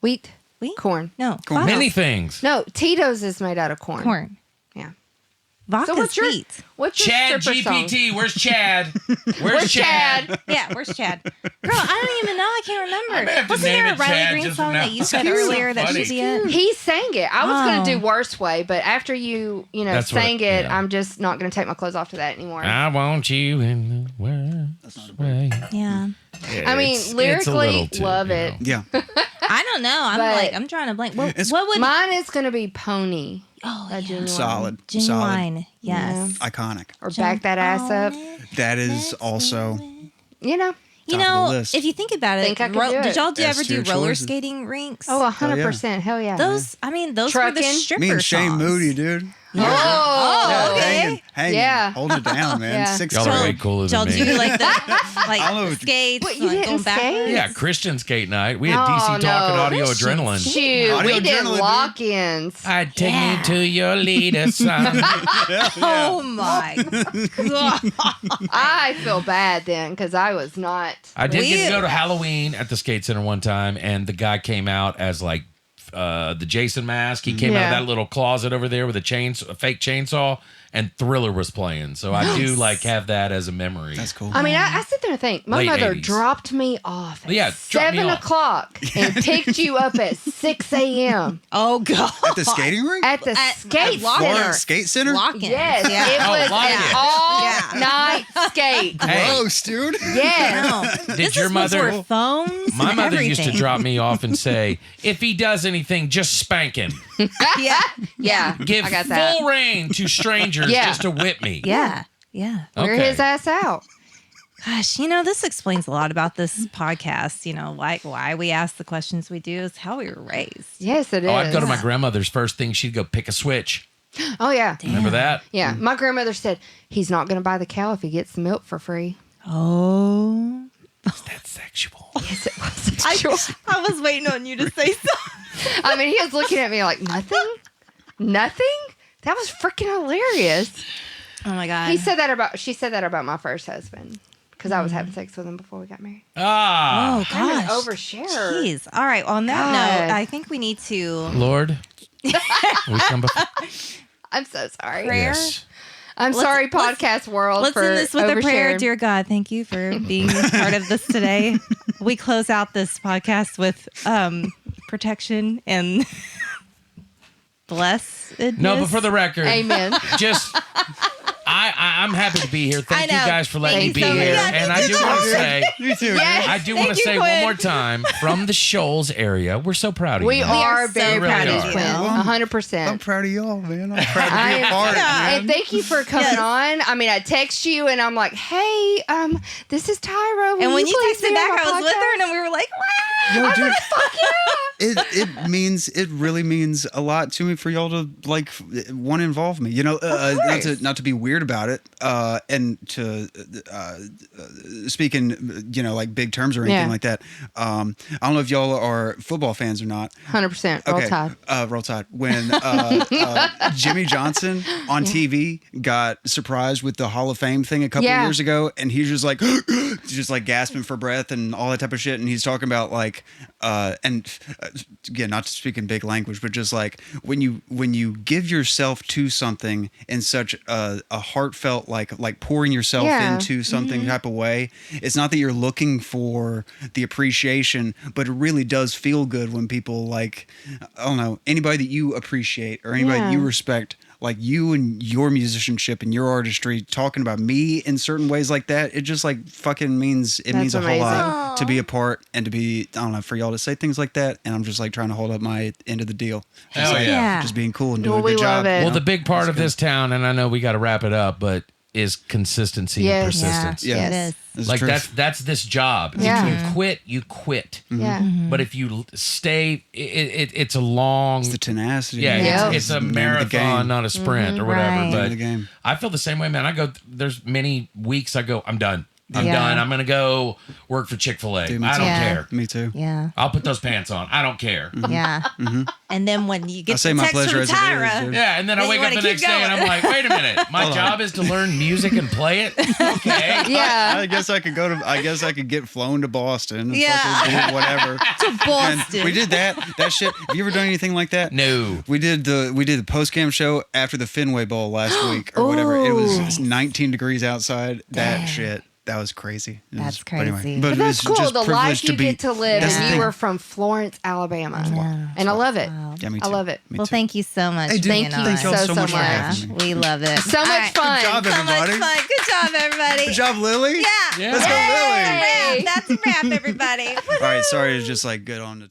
B: Wheat.
D: Wheat?
B: Corn.
D: No.
C: Corn.
D: vodka.
E: Many things.
B: No, Tito's is made out of corn.
D: Corn.
B: Yeah.
D: Vodka's
B: So what's your
D: sweet.
B: what's your
E: Chad
B: stripper song?
E: GPT. Where's Chad?
B: Where's Chad?
D: Yeah, where's Chad? Girl, I don't even know. I can't
E: may have
D: remember.
E: to
D: Wasn't
E: name
D: there a
E: it
D: Riley
E: Chad
D: Green
E: just
D: song
E: now.
D: that you said
E: It's so
D: earlier that
E: funny.
D: should be it?
B: He sang it. I was going
D: Oh.
B: to do Worst Way, but after you
E: That's what-
B: sang it,
E: yeah.
B: I'm just not going to take my clothes off to that anymore.
E: I want you in the worst way.
D: Yeah.
B: I mean,
E: It's a
B: lyrically,
E: little too,
B: love
E: you
B: it.
E: know.
C: Yeah.
D: I don't know.
B: But-
D: I'm trying to blank. What
C: It's-
D: would
B: Mine is going to be Pony.
D: Oh,
B: A
D: yeah.
B: genuine.
C: Solid.
D: Genuine. Yes.
C: Iconic.
B: Or Back That Ass Up.
C: That is also
B: You know.
D: You
C: Top of the
D: know,
C: list.
D: if you think about it,
B: Think I could do
D: did
B: it.
D: y'all
C: S
D: ever do
C: tier
D: roller
C: choices.
D: skating rinks?
B: Oh, 100%. Hell yeah.
D: those were the
B: Trucking.
D: stripper
C: me and Shane
D: songs.
C: Moody, dude.
B: Oh,
D: okay.
C: Hanging,
B: Yeah.
C: holding it down, man.
B: Yeah.
C: 6
E: Y'all are
C: two.
E: way cooler
D: Y'all
E: than me.
D: do like the
C: I don't know.
D: skates,
B: What, you
D: like
B: didn't
D: going backwards?
B: skate?
E: Yeah, Christian skate night. We had
B: Oh,
E: DC Talk and
B: no.
E: Audio
D: Christian
E: Adrenaline.
B: Shoot,
C: Audio
B: we did
C: adrenaline, dude.
B: lock-ins.
E: I'd take me to your leader, son.
D: Oh my god!
B: I feel bad then because I was not.
E: I did get to
D: Weird.
E: go to Halloween at the skate center one time, and the guy came out as like the Jason mask. He came out of
B: Yeah.
E: that little closet over there with a fake chainsaw, and Thriller was playing. So I do like have that as a memory.
C: That's cool.
B: I mean, I sit there and think, my
E: Late
B: mother
E: 80s.
B: dropped me off at
E: Yeah, dropped me
B: 7
E: off.
B: o'clock and picked you up at 6 a.m.
D: Oh god!
C: At the skating rink?
B: at the
D: At
B: skate
D: Lock-In.
B: center.
C: Florence Skate Center?
D: Lock-in.
B: Yes,
D: Yeah.
B: it
E: Oh,
B: was
E: Lock-In.
B: an all-night skate.
C: Gross, dude.
B: Yes.
D: No.
E: Did your mother?
D: Before phones.
E: My
D: and
E: mother used to
D: everything.
E: drop me off and say, "If he does anything, just spank him.
D: Yeah.
B: Yeah.
E: Give
B: I got that.
E: full reign to strangers
B: Yeah.
E: just to whip me."
D: Yeah. Yeah.
B: Wear
E: Okay.
B: his ass out.
D: Gosh, this explains a lot about this podcast. Why we ask the questions we do is how we were raised.
B: Yes, it is.
E: Oh, I'd go to my grandmother's first thing. She'd go pick a switch.
B: Oh, yeah.
E: Remember that?
B: Yeah. My grandmother said, he's not going to buy the cow if he gets the milk for free.
D: Oh.
E: That's sexual.
B: Yes, it was sexual.
D: I was waiting on you to say something.
B: I mean, he was looking at me like, nothing? Nothing? That was freaking hilarious.
D: Oh my God.
B: She said that about my first husband because I was having sex with him before we got married.
E: Ah,
D: Oh
B: I'm an
D: gosh.
B: overshare.
D: Jeez. All right. On that
B: God.
D: note, I think we need to
E: Lord, we come before.
B: I'm so sorry.
D: Prayer?
E: Yes.
B: I'm sorry,
D: let's-
B: podcast world.
D: let's
B: for
D: end this with a prayer.
B: oversharing.
D: Dear God, thank you for being part of this today. We close out this podcast with protection and blessedness.
E: No, but for the record,
B: Amen.
E: just I'm happy to be here. Thank
D: I
E: you
D: know.
E: guys for letting
B: Thank
E: me
B: you
E: be
B: so much.
E: here.
B: Yeah,
E: And I do want to say,
C: Me too.
B: Yes.
E: I do want to
D: Thank you,
E: say one
D: Quinn.
E: more time from the Shoals area, we're so proud of
B: We
E: you.
B: are
D: so
B: very
E: proud
B: proud
E: of
B: of
E: you.
B: you, Quinn.
C: I'm
B: 100%.
C: proud of y'all, man. I'm proud to be a
B: I-
C: part, man.
B: And thank you for coming
D: Yes.
B: on. I mean, I text you and I'm like, hey, this is Tyra. Will
D: And when you
B: please
D: texted
B: be
D: back,
B: on my
D: I was with her,
B: podcast?"
D: and we were like, wow.
C: Yo, dude, it really means a lot to me for y'all to like want to involve me. Not to be weird about it, and to speak in like big terms or anything
B: Yeah.
C: like that. I don't know if y'all are football fans or not.
B: 100%. Roll Tide.
C: Roll Tide. When Jimmy Johnson on TV got surprised with the Hall of Fame thing a couple
B: Yeah.
C: years ago, and he's just like, just like gasping for breath and all that type of shit, and he's talking about like, again, not to speak in big language, but just like when you give yourself to something in such a heartfelt like pouring yourself
B: Yeah.
C: into something type of way, it's not that you're looking for the appreciation, but it really does feel good when people like, I don't know, anybody that you appreciate or anybody that you
B: Yeah.
C: respect, like you and your musicianship and your artistry, talking about me in certain ways like that, it just like fucking means it means a whole lot to be a part and to be, I don't know, for y'all to say things like that. And I'm just like trying to hold up my end of the deal. Just,
E: Hell
C: like,
E: yeah.
C: just being cool and doing
B: Well,
C: a good
B: we
C: job.
B: love it.
E: Well, the big part of this town, and I know we got to wrap it up, but is consistency
B: Yes.
E: and persistence.
C: Yeah.
D: It is.
C: This is
E: Like
C: truth.
E: that's this job.
B: Yeah.
E: If you quit, you quit.
B: Yeah.
E: But if you stay, it's a long.
C: It's the tenacity.
E: Yeah,
B: Yeah.
E: it's a
C: the name of the
E: marathon,
C: game.
E: not a sprint or whatever.
D: right.
C: Name
E: But
C: of the game.
E: I feel the same way, man. I go. There's many weeks I go. I'm done. I'm
D: Yeah.
E: done. I'm gonna go work for Chick-fil-A.
C: Dude, me
E: I
C: too.
E: don't
D: Yeah.
E: care.
C: Me too.
D: Yeah.
E: I'll put those pants on. I don't care.
D: Yeah. And then when you
C: I
D: get
C: say
D: the
C: my
D: text
C: pleasure
D: from
C: as it is,
D: Tyra,
C: dude.
E: Yeah, and then I
D: Then you
E: wake up
D: wanna
E: the
D: keep
E: next day and I'm
D: going.
E: like, wait a minute. My
C: Hold on.
E: job is to learn music and play it. Okay.
B: Yeah.
C: I guess I could get flown to Boston and
D: Yeah.
C: fucking do whatever.
D: to Boston.
C: And we did that shit. Have you ever done anything like that?
E: No.
C: We did the post game show after the Fenway Bowl last week or whatever. It was 19 degrees outside. That shit. That was crazy. It
D: That's
C: was- but anyway,
D: crazy.
C: but
B: But that's
C: it's
B: cool.
C: just
B: The
C: privileged
B: life you
C: to be,
B: get to live,
C: that's the
B: and you
C: thing.
B: were from Florence, Alabama,
D: Yeah.
B: and I love it.
C: Yeah, me
B: I
C: too.
B: love it.
C: Me
D: Well,
C: too.
D: thank you so much.
C: Hey, dude,
D: for being
B: thank you
D: on.
C: Thank y'all
B: so,
C: so
B: so
C: much for
B: much.
C: having me.
D: We love it.
B: So
D: All
B: much
D: right.
B: fun.
C: Good job,
D: So much
C: everybody.
D: fun. Good job, everybody.
C: Good job, Lily.
D: Yeah.
E: Yeah.
C: Let's go, Lily.
D: Wrap. That's a wrap, everybody.
C: All right, sorry to just like get on the